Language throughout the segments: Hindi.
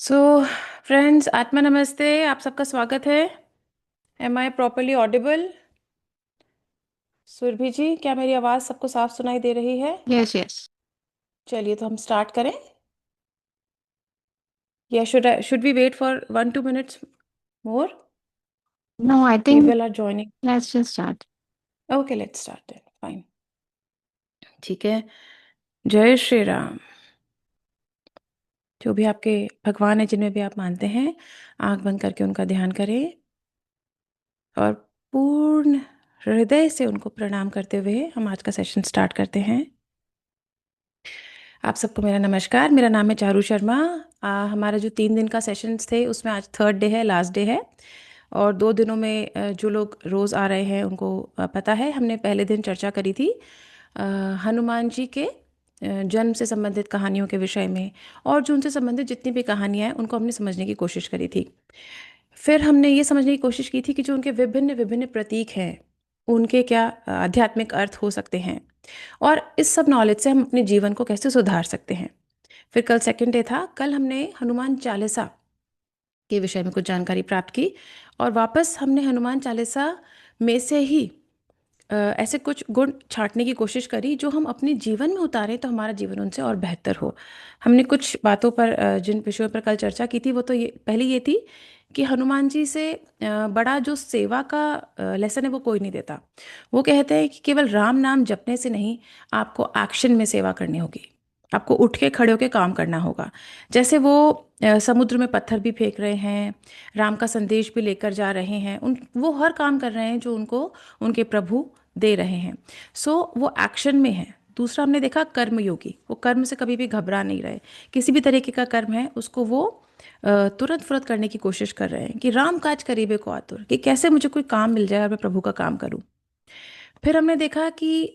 सो फ्रेंड्स, आत्मा नमस्ते। आप सबका स्वागत है। Am I properly audible? Surabhi ji, क्या मेरी आवाज़ सबको साफ सुनाई दे रही है? Yes yes. चलिए, तो हम स्टार्ट करें या should we wait for 1-2 minutes more? No I think people are joining. Let's just start. Okay, let's start then. Fine. ठीक है। जय श्री राम। जो भी आपके भगवान है, जिनमें भी आप मानते हैं, आंख बंद करके उनका ध्यान करें और पूर्ण हृदय से उनको प्रणाम करते हुए हम आज का सेशन स्टार्ट करते हैं। आप सबको मेरा नमस्कार। मेरा नाम है चारू शर्मा। हमारा जो 3 दिन का सेशंस थे उसमें आज थर्ड डे है, लास्ट डे है। और 2 दिनों में जो लोग रोज़ आ रहे हैं उनको पता है, हमने पहले दिन चर्चा करी थी अ, हनुमान जी के जन्म से संबंधित कहानियों के विषय में। और जो उनसे संबंधित जितनी भी कहानियाँ हैं उनको हमने समझने की कोशिश करी थी। फिर हमने ये समझने की कोशिश की थी कि जो उनके विभिन्न विभिन्न प्रतीक हैं उनके क्या आध्यात्मिक अर्थ हो सकते हैं, और इस सब नॉलेज से हम अपने जीवन को कैसे सुधार सकते हैं। फिर कल सेकंड डे था। कल हमने हनुमान चालीसा के विषय में कुछ जानकारी प्राप्त की, और वापस हमने हनुमान चालीसा में से ही ऐसे कुछ गुण छांटने की कोशिश करी जो हम अपने जीवन में उतारें तो हमारा जीवन उनसे और बेहतर हो। हमने कुछ बातों पर जिन विषयों पर कल चर्चा की थी वो तो ये पहली ये थी कि हनुमान जी से बड़ा जो सेवा का लेसन है वो कोई नहीं देता। वो कहते हैं कि केवल राम नाम जपने से नहीं, आपको एक्शन में सेवा करनी होगी। आपको उठ के खड़े होके काम करना होगा। जैसे वो समुद्र में पत्थर भी फेंक रहे हैं, राम का संदेश भी लेकर जा रहे हैं, उन वो हर काम कर रहे हैं जो उनको उनके प्रभु दे रहे हैं। सो वो एक्शन में है। दूसरा हमने देखा कर्मयोगी, वो कर्म से कभी भी घबरा नहीं रहे। किसी भी तरीके का कर्म है उसको वो तुरंत फुरत करने की कोशिश कर रहे हैं कि राम काज करीबे को आतुर, कि कैसे मुझे कोई काम मिल जाए और मैं प्रभु का काम करूं। फिर हमने देखा कि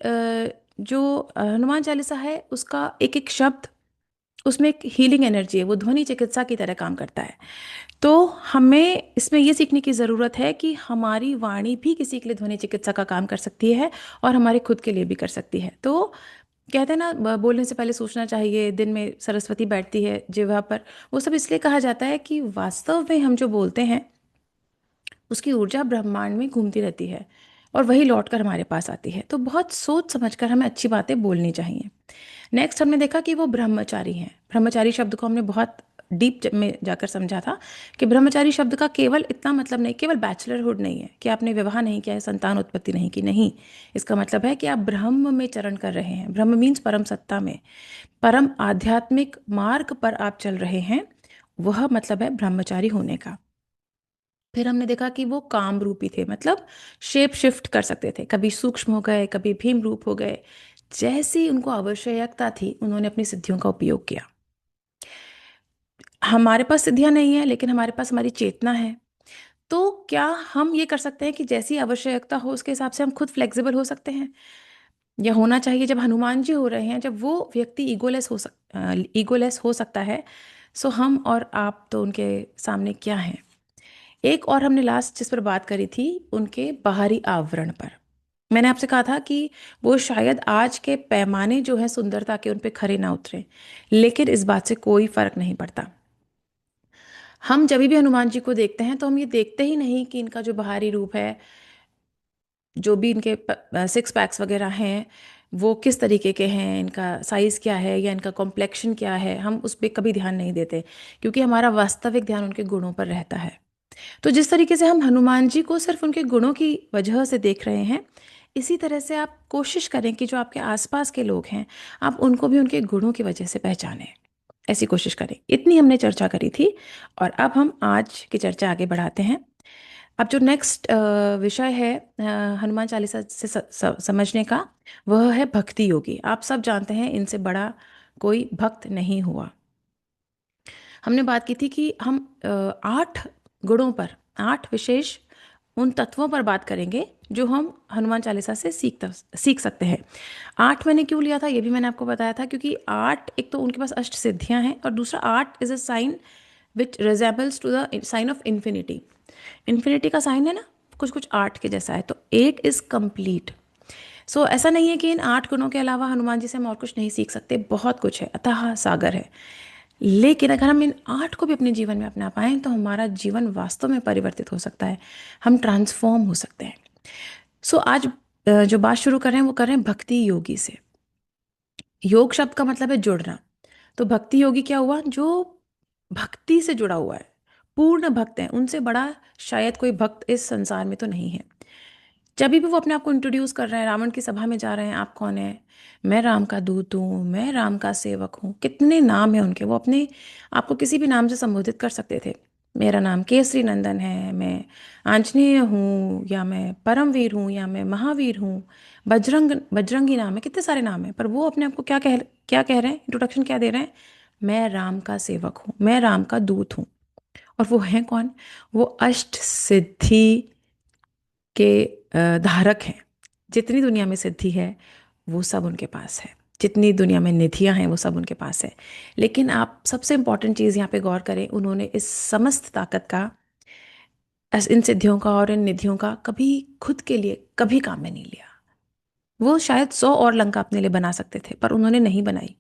जो हनुमान चालीसा है उसका एक एक शब्द, उसमें एक हीलिंग एनर्जी है, वो ध्वनि चिकित्सा की तरह काम करता है। तो हमें इसमें ये सीखने की ज़रूरत है कि हमारी वाणी भी किसी के लिए ध्वनि चिकित्सा का काम कर सकती है और हमारे खुद के लिए भी कर सकती है। तो कहते हैं ना, बोलने से पहले सोचना चाहिए। दिन में सरस्वती बैठती है जिह्वा पर। वो सब इसलिए कहा जाता है कि वास्तव में हम जो बोलते हैं उसकी ऊर्जा ब्रह्मांड में घूमती रहती है और वही लौट कर हमारे पास आती है। तो बहुत सोच समझकर हमें अच्छी बातें बोलनी चाहिए। नेक्स्ट हमने देखा कि वो ब्रह्मचारी हैं। ब्रह्मचारी शब्द को हमने बहुत डीप में जाकर समझा था कि ब्रह्मचारी शब्द का केवल इतना मतलब नहीं, केवल बैचलरहुड नहीं है कि आपने विवाह नहीं किया है, संतान उत्पत्ति नहीं की, नहीं। इसका मतलब है कि आप ब्रह्म में चरण कर रहे हैं। ब्रह्म मीन्स परम सत्ता में, परम आध्यात्मिक मार्ग पर आप चल रहे हैं। वह मतलब है ब्रह्मचारी होने का। फिर हमने देखा कि वो काम रूपी थे, मतलब शेप शिफ्ट कर सकते थे, कभी सूक्ष्म हो गए, कभी भीम रूप हो गए। जैसी उनको आवश्यकता थी उन्होंने अपनी सिद्धियों का उपयोग किया। हमारे पास सिद्धियां नहीं है लेकिन हमारे पास हमारी चेतना है। तो क्या हम ये कर सकते हैं कि जैसी आवश्यकता हो उसके हिसाब से हम खुद फ्लेक्सिबल हो सकते हैं? यह होना चाहिए। जब हनुमान जी हो रहे हैं, जब वो व्यक्ति ईगोलेस हो सकता है, सो हम और आप तो उनके सामने क्या हैं। एक और हमने लास्ट जिस पर बात करी थी, उनके बाहरी आवरण पर। मैंने आपसे कहा था कि वो शायद आज के पैमाने जो है सुंदरता के, उन पे खरे ना उतरे, लेकिन इस बात से कोई फर्क नहीं पड़ता। हम जब भी हनुमान जी को देखते हैं तो हम ये देखते ही नहीं कि इनका जो बाहरी रूप है, जो भी इनके सिक्स पैक्स वगैरह हैं, वो किस तरीके के हैं, इनका साइज़ क्या है या इनका कॉम्प्लेक्शन क्या है, हम उस पर कभी ध्यान नहीं देते, क्योंकि हमारा वास्तविक ध्यान उनके गुणों पर रहता है। तो जिस तरीके से हम हनुमान जी को सिर्फ उनके गुणों की वजह से देख रहे हैं, इसी तरह से आप कोशिश करें कि जो आपके आसपास के लोग हैं, आप उनको भी उनके गुणों की वजह से पहचानें। ऐसी कोशिश करें। इतनी हमने चर्चा करी थी, और अब हम आज की चर्चा आगे बढ़ाते हैं। अब जो नेक्स्ट विषय है हनुमान चालीसा से समझने का, वह है भक्ति योगी। आप सब जानते हैं इनसे बड़ा कोई भक्त नहीं हुआ। हमने बात की थी कि हम 8 गुणों पर, 8 विशेष उन तत्वों पर बात करेंगे जो हम हनुमान चालीसा से सीख सकते हैं। 8 मैंने क्यों लिया था ये भी मैंने आपको बताया था, क्योंकि 8, एक तो उनके पास अष्ट सिद्धियां हैं, और दूसरा 8 is a sign which resembles to the sign of infinity. Infinity का साइन है ना, कुछ कुछ 8 के जैसा है, तो 8 इज कंप्लीट। सो ऐसा नहीं है कि इन 8 गुणों के अलावा हनुमान जी से हम और कुछ नहीं सीख सकते, बहुत कुछ है, अथाह सागर है। लेकिन अगर हम इन 8 को भी अपने जीवन में अपना पाएं तो हमारा जीवन वास्तव में परिवर्तित हो सकता है, हम ट्रांसफॉर्म हो सकते हैं। सो आज जो बात शुरू कर रहे हैं वो कर रहे हैं भक्ति योगी से। योग शब्द का मतलब है जुड़ना। तो भक्ति योगी क्या हुआ? जो भक्ति से जुड़ा हुआ है, पूर्ण भक्त है, उनसे बड़ा शायद कोई भक्त इस संसार में तो नहीं है। जब भी वो अपने आप को इंट्रोड्यूस कर रहे हैं, रावण की सभा में जा रहे हैं, आप कौन है? मैं राम का दूत हूँ, मैं राम का सेवक हूँ। कितने नाम हैं उनके, वो अपने आप को किसी भी नाम से संबोधित कर सकते थे। मेरा नाम केसरी नंदन है, मैं आंजनेय हूँ, या मैं परमवीर हूँ, या मैं महावीर हूँ, बजरंगी नाम है, कितने सारे नाम हैं। पर वो अपने आप को क्या कह रहे हैं, इंट्रोडक्शन क्या दे रहे हैं? मैं राम का सेवक हूँ, मैं राम का दूत हूँ। और वो हैं कौन? वो अष्ट सिद्धि के धारक हैं। जितनी दुनिया में सिद्धि है वो सब उनके पास है, जितनी दुनिया में निधियां हैं वो सब उनके पास है। लेकिन आप सबसे इंपॉर्टेंट चीज़ यहाँ पे गौर करें, उन्होंने इस समस्त ताकत का, इन सिद्धियों का और इन निधियों का कभी खुद के लिए कभी काम में नहीं लिया। वो शायद 100 और लंका अपने लिए बना सकते थे, पर उन्होंने नहीं बनाई।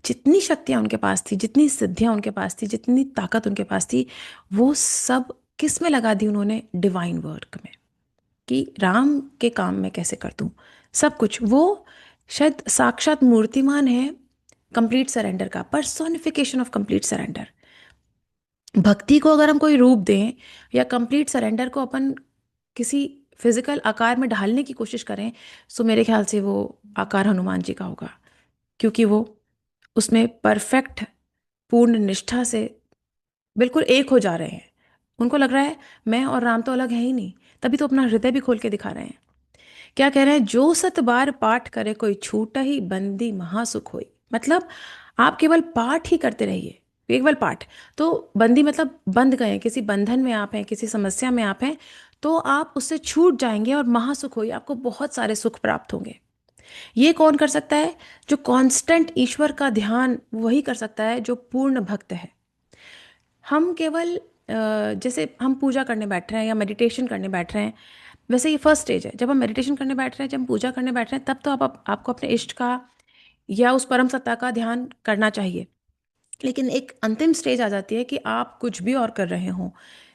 जितनी शक्तियां उनके पास थी, जितनी सिद्धियां उनके पास थी, जितनी ताकत उनके पास थी, वो सब किस में लगा दी? उन्होंने डिवाइन वर्क में, कि राम के काम में कैसे कर दूं सब कुछ। वो शायद साक्षात मूर्तिमान है कंप्लीट सरेंडर का, पर्सोनिफिकेशन ऑफ कंप्लीट सरेंडर। भक्ति को अगर हम कोई रूप दें, या कंप्लीट सरेंडर को अपन किसी फिजिकल आकार में ढालने की कोशिश करें, तो मेरे ख्याल से वो आकार हनुमान जी का होगा। क्योंकि वो उसमें परफेक्ट पूर्ण निष्ठा से बिल्कुल एक हो जा रहे हैं। उनको लग रहा है मैं और राम तो अलग है ही नहीं, तभी तो अपना हृदय भी खोल के दिखा रहे हैं। क्या कह रहे हैं? जो 7 बार पाठ करे कोई छूटा ही बंदी महासुख होई। मतलब आप केवल पाठ ही करते रहिए, केवल पाठ। तो बंदी मतलब बंध गए हैं, किसी बंधन में आप हैं, किसी समस्या में आप हैं, तो आप उससे छूट जाएंगे और महासुख होई, आपको बहुत सारे सुख प्राप्त होंगे। ये कौन कर सकता है? जो कांस्टेंट ईश्वर का ध्यान वही कर सकता है जो पूर्ण भक्त है। हम केवल जैसे हम पूजा करने बैठ रहे हैं या मेडिटेशन करने बैठ रहे हैं, वैसे ये फर्स्ट स्टेज है। जब हम मेडिटेशन करने बैठ रहे हैं, जब हम पूजा करने बैठ रहे हैं, तब तो आपको अपने इष्ट का या उस परम सत्ता का ध्यान करना चाहिए। लेकिन एक अंतिम स्टेज आ जाती है कि आप कुछ भी और कर रहे हो,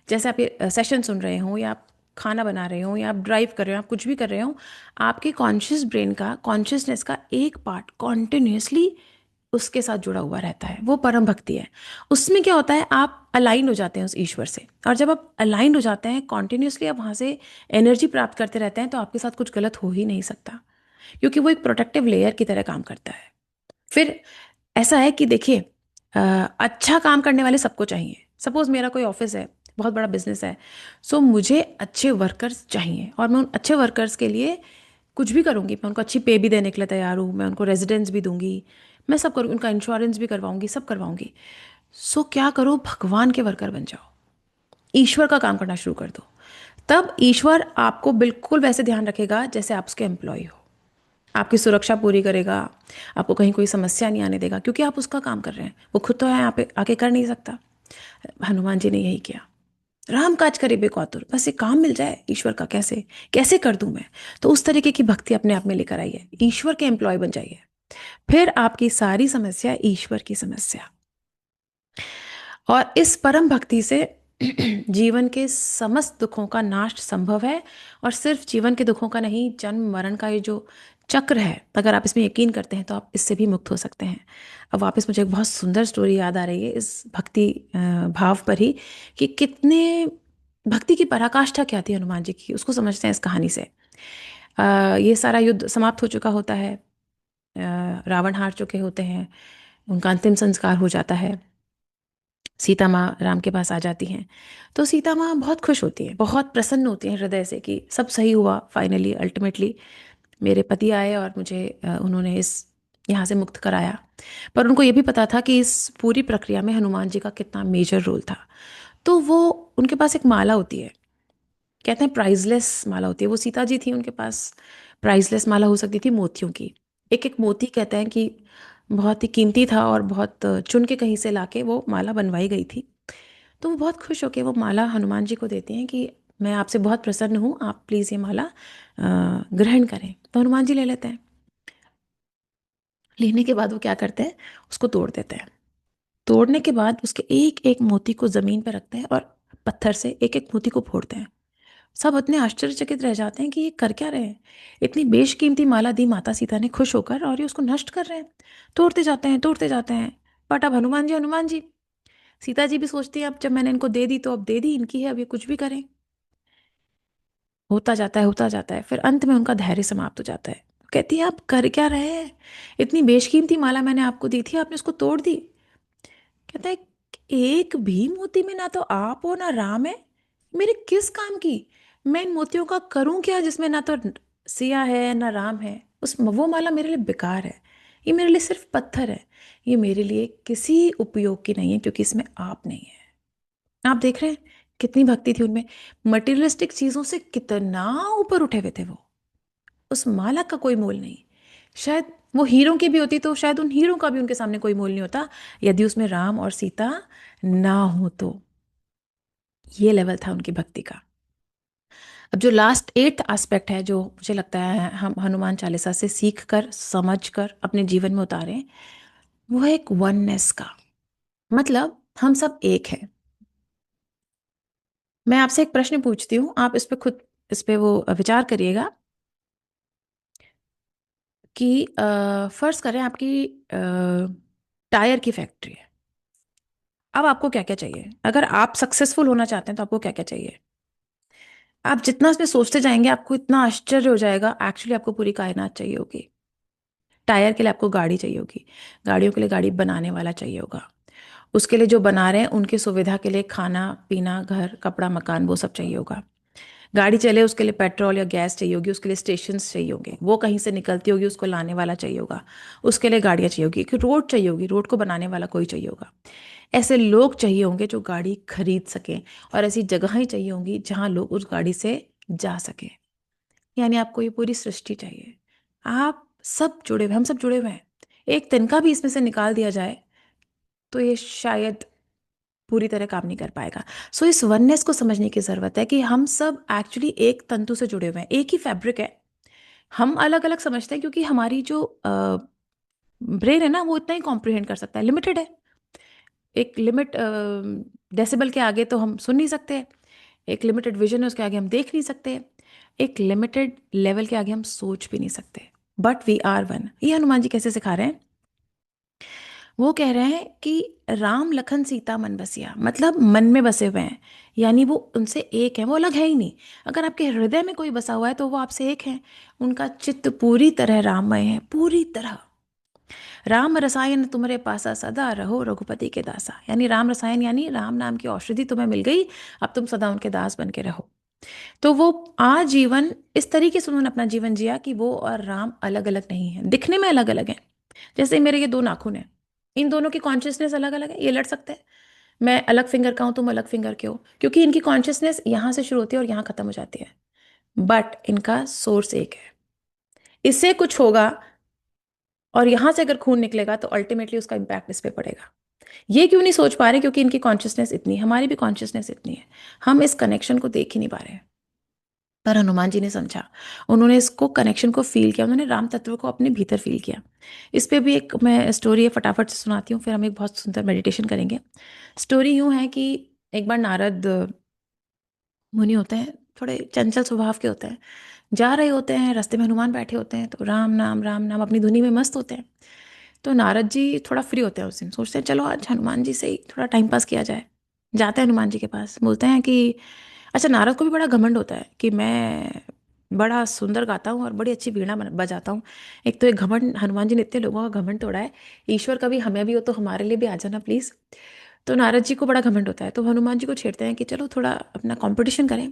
जैसे आप ये सेशन सुन रहे हो, या आप खाना बना रहे हो, या आप ड्राइव कर रहे हो, आप कुछ भी कर रहे हो, आपके कॉन्शियस ब्रेन का, कॉन्शियसनेस का एक पार्ट कॉन्टिन्यूसली उसके साथ जुड़ा हुआ रहता है। वो परम भक्ति है। उसमें क्या होता है? आप अलाइन हो जाते हैं उस ईश्वर से, और जब आप अलाइन हो जाते हैं कॉन्टिन्यूसली, आप वहाँ से एनर्जी प्राप्त करते रहते हैं, तो आपके साथ कुछ गलत हो ही नहीं सकता, क्योंकि वो एक प्रोटेक्टिव लेयर की तरह काम करता है। फिर ऐसा है कि देखिए, अच्छा काम करने वाले सबको चाहिए। सपोज मेरा कोई ऑफिस है, बहुत बड़ा बिजनेस है, सो मुझे अच्छे वर्कर्स चाहिए, और मैं उन अच्छे वर्कर्स के लिए कुछ भी करूँगी। मैं उनको अच्छी पे भी देने के लिए तैयार हूँ, मैं उनको रेजिडेंस भी दूंगी, मैं सब करूँ, उनका इंश्योरेंस भी करवाऊंगी, सब करवाऊंगी। सो क्या करो? भगवान के वर्कर बन जाओ, ईश्वर का काम करना शुरू कर दो। तब ईश्वर आपको बिल्कुल वैसे ध्यान रखेगा जैसे आप उसके एम्प्लॉय हो। आपकी सुरक्षा पूरी करेगा, आपको कहीं कोई समस्या नहीं आने देगा, क्योंकि आप उसका काम कर रहे हैं। वो खुद तो यहाँ पे आके कर नहीं सकता। हनुमान जी ने यही किया। राम काज करे बे को आतुर, बस एक काम मिल जाए ईश्वर का, कैसे कैसे कर दूं मैं। तो उस तरीके की भक्ति अपने आप में लेकर आइए, ईश्वर के एम्प्लॉय बन जाइए। फिर आपकी सारी समस्या ईश्वर की समस्या। और इस परम भक्ति से जीवन के समस्त दुखों का नाश संभव है। और सिर्फ जीवन के दुखों का नहीं, जन्म मरण का ये जो चक्र है, अगर आप इसमें यकीन करते हैं तो आप इससे भी मुक्त हो सकते हैं। अब वापस मुझे एक बहुत सुंदर स्टोरी याद आ रही है इस भक्ति भाव पर ही, कि कितने भक्ति की पराकाष्ठा क्या थी हनुमान जी की, उसको समझते हैं इस कहानी से। ये सारा युद्ध समाप्त हो चुका होता है, रावण हार चुके होते हैं, उनका अंतिम संस्कार हो जाता है, सीता माँ राम के पास आ जाती हैं। तो सीता माँ बहुत खुश होती हैं, बहुत प्रसन्न होती हैं हृदय से, कि सब सही हुआ, फाइनली अल्टीमेटली मेरे पति आए और मुझे उन्होंने इस यहाँ से मुक्त कराया। पर उनको ये भी पता था कि इस पूरी प्रक्रिया में हनुमान जी का कितना मेजर रोल था। तो वो, उनके पास एक माला होती है, कहते हैं प्राइजलेस माला होती है। वो सीता जी थी, उनके पास प्राइजलेस माला हो सकती थी मोतियों की। एक एक मोती कहते हैं कि बहुत ही कीमती था, और बहुत चुन के कहीं से लाके वो माला बनवाई गई थी। तो वो बहुत खुश होकर वो माला हनुमान जी को देती हैं कि मैं आपसे बहुत प्रसन्न हूँ, आप प्लीज़ ये माला ग्रहण करें। तो हनुमान जी ले लेते हैं। लेने के बाद वो क्या करते हैं? उसको तोड़ देते हैं। तोड़ने के बाद उसके एक एक मोती को जमीन पर रखते हैं और पत्थर से एक एक मोती को फोड़ते हैं। सब इतने आश्चर्यचकित रह जाते हैं कि ये कर क्या रहे हैं। इतनी बेशकीमती माला दी माता सीता ने खुश होकर, और ये उसको नष्ट कर रहे हैं। तोड़ते जाते हैं, तोड़ते जाते हैं। बट अब हनुमान जी, हनुमान जी। सीता जी भी सोचती है अब जब मैंने इनको दे दी तो अब दे दी, इनकी है, अब ये कुछ भी करें। होता जाता है, होता जाता है, फिर अंत में उनका धैर्य समाप्त हो जाता है। कहती है आप कर क्या रहे हैं? इतनी बेशकीमती माला मैंने आपको दी थी, आपने उसको तोड़ दी। कहता है एक भी मोती में ना तो आप हो ना राम है, मेरे किस काम की? मैं इन मोतियों का करूं क्या जिसमें ना तो सिया है ना राम है? उस वो माला मेरे लिए बेकार है। ये मेरे लिए सिर्फ पत्थर है। ये मेरे लिए किसी उपयोग की नहीं है क्योंकि इसमें आप नहीं है। आप देख रहे हैं कितनी भक्ति थी उनमें। मटेरियलिस्टिक चीजों से कितना ऊपर उठे हुए थे वो। उस माला का कोई मोल नहीं। शायद वो हीरों की भी होती तो शायद उन हीरों का भी उनके सामने कोई मोल नहीं होता, यदि उसमें राम और सीता ना हो तो। ये लेवल था उनकी भक्ति का। अब जो लास्ट एट्थ एस्पेक्ट है, जो मुझे लगता है हम हनुमान चालीसा से सीख कर समझ कर अपने जीवन में उतारें, वो है एक वननेस का। मतलब हम सब एक हैं। मैं आपसे एक प्रश्न पूछती हूँ, आप इस पे खुद इस पे वो विचार करिएगा कि फर्ज करें आपकी टायर की फैक्ट्री है। अब आपको क्या क्या चाहिए? अगर आप सक्सेसफुल होना चाहते हैं तो आपको क्या क्या चाहिए? आप जितना इसमें सोचते जाएंगे आपको इतना आश्चर्य हो जाएगा, एक्चुअली आपको पूरी कायनात चाहिए होगी। टायर के लिए आपको गाड़ी चाहिए होगी। गाड़ियों के लिए गाड़ी बनाने वाला चाहिए होगा। उसके लिए जो बना रहे हैं उनकी सुविधा के लिए खाना पीना घर कपड़ा मकान वो सब चाहिए होगा। गाड़ी चले उसके लिए पेट्रोल या गैस चाहिए होगी, उसके लिए स्टेशंस चाहिए होंगे, वो कहीं से निकलती होगी उसको लाने वाला चाहिए होगा। उसके लिए गाड़ियाँ चाहिए होगी, कि रोड चाहिए होगी, रोड को बनाने वाला कोई चाहिए होगा। ऐसे लोग चाहिए होंगे जो गाड़ी खरीद सकें, और ऐसी जगहें चाहिए होंगी जहां लोग उस गाड़ी से जा सकें। यानी आपको ये पूरी सृष्टि चाहिए। आप सब जुड़े हुए, हम सब जुड़े हुए हैं। एक तिनका भी इसमें से निकाल दिया जाए तो ये शायद पूरी तरह काम नहीं कर पाएगा। सो इस वननेस को समझने की जरूरत है कि हम सब एक्चुअली एक तंतु से जुड़े हुए हैं, एक ही फैब्रिक है। हम अलग अलग समझते हैं क्योंकि हमारी जो ब्रेन है ना वो इतना ही कॉम्प्रिहेंड कर सकता है, लिमिटेड है। एक लिमिट डेसिबल के आगे तो हम सुन नहीं सकते। एक लिमिटेड विजन है उसके आगे हम देख नहीं सकते। एक लिमिटेड लेवल के आगे हम सोच भी नहीं सकते। But we are one. ये हनुमान जी कैसे सिखा रहे हैं? वो कह रहे हैं कि राम लखन सीता मन बसिया, मतलब मन में बसे हुए हैं। यानी वो उनसे एक है, वो अलग है ही नहीं। अगर आपके हृदय में कोई बसा हुआ है तो वो आपसे एक है। उनका चित्त पूरी तरह राममय है, पूरी तरह। राम रसायन तुम्हारे पासा सदा रहो रघुपति के दासा। यानी राम रसायन यानी राम नाम की औषधि तुम्हें मिल गई, अब तुम सदा उनके दास बन के रहो। तो वो आजीवन इस तरीके से उन्होंने अपना जीवन जिया कि वो और राम अलग अलग नहीं है, दिखने में अलग अलग हैं। जैसे मेरे ये दो नाखून हैं, इन दोनों की कॉन्शियसनेस अलग अलग है, ये लड़ सकते हैं। मैं अलग फिंगर का हूं, तुम अलग फिंगर के हो, क्योंकि इनकी कॉन्शियसनेस यहां से शुरू होती है और यहां खत्म हो जाती है। बट इनका सोर्स एक है। इससे कुछ होगा और यहां से अगर खून निकलेगा तो अल्टीमेटली उसका इम्पैक्ट इस पे पड़ेगा। ये क्यों नहीं सोच पा रहे? क्योंकि इनकी कॉन्शियसनेस इतनी है, हमारी भी कॉन्शियसनेस इतनी है। हम इस कनेक्शन को देख ही नहीं पा रहे हैं। पर हनुमान जी ने समझा, उन्होंने इसको कनेक्शन को फील किया, उन्होंने राम तत्व को अपने भीतर फील किया। इस पे भी एक मैं स्टोरी है, फटाफट से सुनाती हूँ, फिर हम एक बहुत सुंदर मेडिटेशन करेंगे। स्टोरी यूँ है कि एक बार नारद मुनि होते हैं, थोड़े चंचल स्वभाव के होते हैं। जा रहे होते हैं, रास्ते में हनुमान बैठे होते हैं, तो राम नाम अपनी धुनी में मस्त होते हैं। तो नारद जी थोड़ा फ्री होते हैं उस दिन, सोचते हैं चलो आज हनुमान जी से ही थोड़ा टाइम पास किया जाए। जाते हैं हनुमान जी के पास, बोलते हैं कि अच्छा, नारद को भी बड़ा घमंड होता है कि मैं बड़ा सुंदर गाता हूँ और बड़ी अच्छी वीणा बजाता हूँ। एक तो एक घमंड, हनुमान जी ने इतने लोगों का घमंड तोड़ा है। ईश्वर कभी हमें भी हो तो हमारे लिए भी आ जाना प्लीज़। तो नारद जी को बड़ा घमंड होता है, तो हनुमान जी को छेड़ते हैं कि चलो थोड़ा अपना कंपटीशन करें।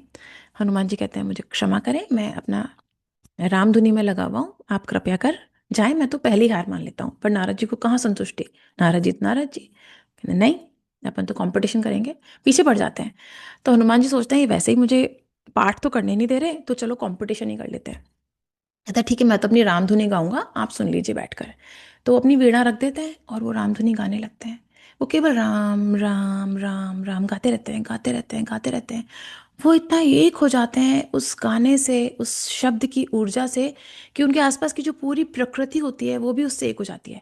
हनुमान जी कहते हैं मुझे क्षमा करें, मैं अपना रामधुनी में लगा हुआ हूँ, आप कृपया कर जाए, मैं तो पहली हार मान लेता हूँ। पर नारद जी को कहाँ संतुष्टि। नारद जी कहते नहीं, अपन तो कंपटीशन करेंगे, पीछे पड़ जाते हैं। तो हनुमान जी सोचते हैं ये वैसे ही मुझे पाठ तो करने नहीं दे रहे, तो चलो कंपटीशन ही कर लेते हैं। कहता है ठीक है, मैं तो अपनी रामधुनी गाऊंगा, आप सुन लीजिए बैठकर। तो वो अपनी वीणा रख देते हैं और वो रामधुनी गाने लगते हैं। वो केवल राम राम राम राम गाते रहते हैं, गाते रहते हैं, गाते रहते हैं। वो इतना एक हो जाते हैं उस गाने से, उस शब्द की ऊर्जा से, कि उनके आसपास की जो पूरी प्रकृति होती है वो भी उससे एक हो जाती है।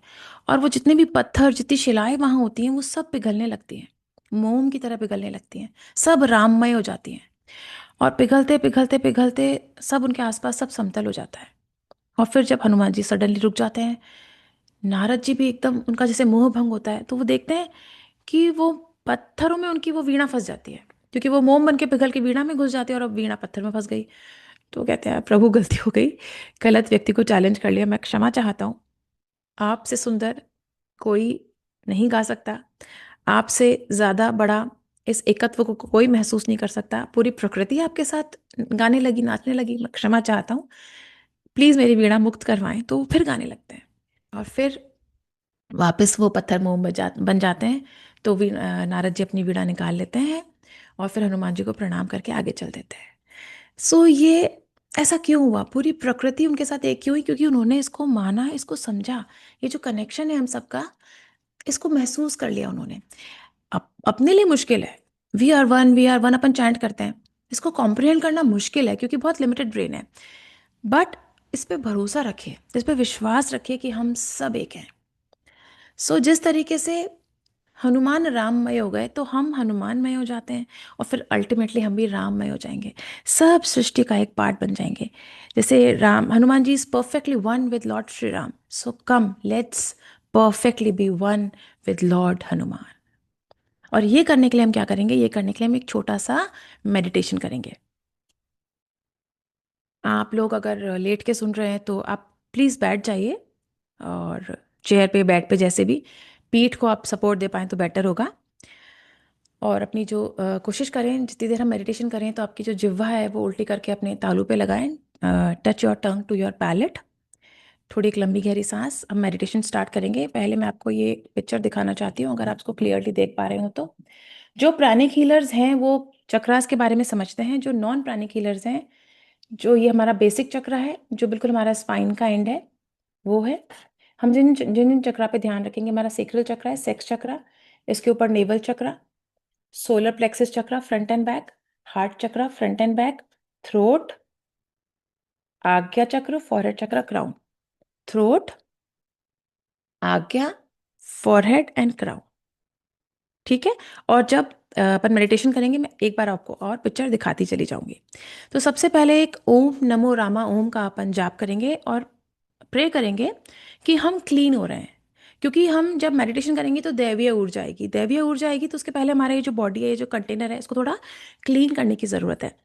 और वो जितने भी पत्थर, जितनी शिलाएं वहाँ होती हैं, वो सब पिघलने लगती हैं, मोम की तरह पिघलने लगती हैं, सब राममय हो जाती हैं। और पिघलते पिघलते पिघलते सब उनके आसपास सब समतल हो जाता है। और फिर जब हनुमान जी सडनली रुक जाते हैं, नारद जी भी एकदम, उनका जैसे मोह भंग होता है, तो वो देखते हैं कि वो पत्थरों में उनकी वो वीणा फंस जाती है, क्योंकि वो मोम बन के पिघल के वीणा में घुस जाती है और अब वीणा पत्थर में फंस गई। तो कहते हैं प्रभु गलती हो गई, गलत व्यक्ति को चैलेंज कर लिया, मैं क्षमा चाहता हूँ। आपसे सुंदर कोई नहीं गा सकता, आपसे ज़्यादा बड़ा इस एकत्व को कोई महसूस नहीं कर सकता, पूरी प्रकृति आपके साथ गाने लगी, नाचने लगी, मैं क्षमा चाहता हूँ, प्लीज़ मेरी वीणा मुक्त करवाएं। तो वो फिर गाने लगते हैं, और फिर वापस वो पत्थर मोम बन जाते हैं। तो नारद जी अपनी वीणा निकाल लेते हैं और फिर हनुमान जी को प्रणाम करके आगे चल देते हैं। सो ये ऐसा क्यों हुआ, पूरी प्रकृति उनके साथ एक क्यों हुई? क्योंकि उन्होंने इसको माना, इसको समझा, ये जो कनेक्शन है हम सबका, इसको महसूस कर लिया उन्होंने। अपने लिए मुश्किल है, we are one, we are one अपन चैंट करते हैं, इसको कॉम्प्रिहेंड करना मुश्किल है क्योंकि बहुत लिमिटेड ब्रेन है। बट इस पे भरोसा रखिए, इस पे विश्वास रखिए कि हम सब एक हैं। सो जिस तरीके से हनुमान राममय हो गए, तो हम हनुमानमय हो जाते हैं, और फिर अल्टीमेटली हम भी राममय हो जाएंगे, सब सृष्टि का एक पार्ट बन जाएंगे। जैसे Ram, Hanuman ji is perfectly one with lord Shri Ram, so come let's perfectly be one with lord Hanuman. और ये करने के लिए हम क्या करेंगे, ये करने के लिए हम एक छोटा सा मेडिटेशन करेंगे। आप लोग अगर लेट के सुन रहे हैं तो आप प्लीज़ बैठ जाइए, और चेयर पे, बेड पे, जैसे भी पीठ को आप सपोर्ट दे पाएँ तो बेटर होगा। और अपनी जो कोशिश करें, जितनी देर हम मेडिटेशन करें तो आपकी जो जिह्वा है वो उल्टी करके अपने तालू पे लगाएं। Touch your tongue to your palate. थोड़ी एक लंबी गहरी सांस। हम मेडिटेशन स्टार्ट करेंगे। पहले मैं आपको ये पिक्चर दिखाना चाहती हूँ, अगर आप इसको क्लियरली देख पा रहे हो तो। जो प्राणिक हीलर्स हैं वो चक्रास के बारे में समझते हैं, जो नॉन प्राणिक हीलर्स हैं, जो ये हमारा बेसिक चक्र है, जो बिल्कुल हमारा स्पाइन का एंड है, वो है। हम जिन जिन जिन चक्रा पे ध्यान रखेंगे, हमारा सेक्रल चक्र है, सेक्स चक्र, इसके ऊपर नेवल चक्र, सोलर प्लेक्सिस चक्र फ्रंट एंड बैक, हार्ट चक्र फ्रंट एंड बैक, थ्रोट, आज्ञा चक्र, फॉरहेड चक्र, क्राउन। थ्रोट, आज्ञा, फॉरहेड एंड क्राउन। ठीक है। और जब अपन मेडिटेशन करेंगे, मैं एक बार आपको और पिक्चर दिखाती चली जाऊंगी। तो सबसे पहले एक ओम नमो रामा ओम का अपन जाप करेंगे और प्रे करेंगे कि हम क्लीन हो रहे हैं। क्योंकि हम जब मेडिटेशन करेंगे तो दैवीय ऊर्जा आएगी, दैवीय ऊर्जा आएगी, तो उसके पहले हमारा ये जो बॉडी है, ये जो कंटेनर है, इसको थोड़ा क्लीन करने की ज़रूरत है।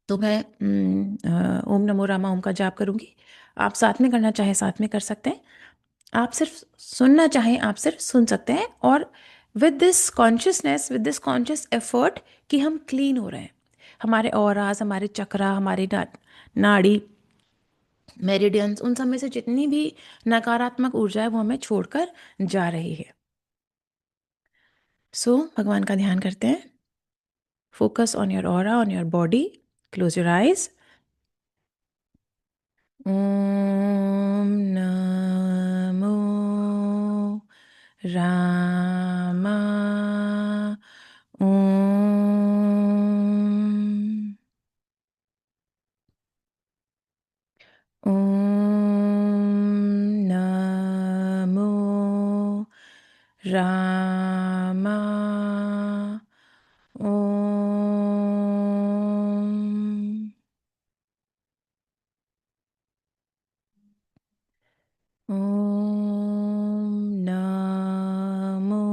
तो मैं ओम नमो रामा ओम का जाप करूंगी। आप साथ में करना चाहें साथ में कर सकते हैं, आप सिर्फ सुनना चाहें आप सिर्फ सुन सकते हैं। और with this consciousness, with this conscious effort कि हम क्लीन हो रहे हैं, हमारे ऑरास, हमारे चक्रा, हमारी नाड़ी, मेरिडियंस, उन सब में से जितनी भी नकारात्मक ऊर्जा है वो हमें छोड़कर जा रही है। सो भगवान का ध्यान करते हैं। Focus on your aura, on your body, close your eyes. ओम नमो रामा ओम। ओम नमो रामा ओम। ओम नमो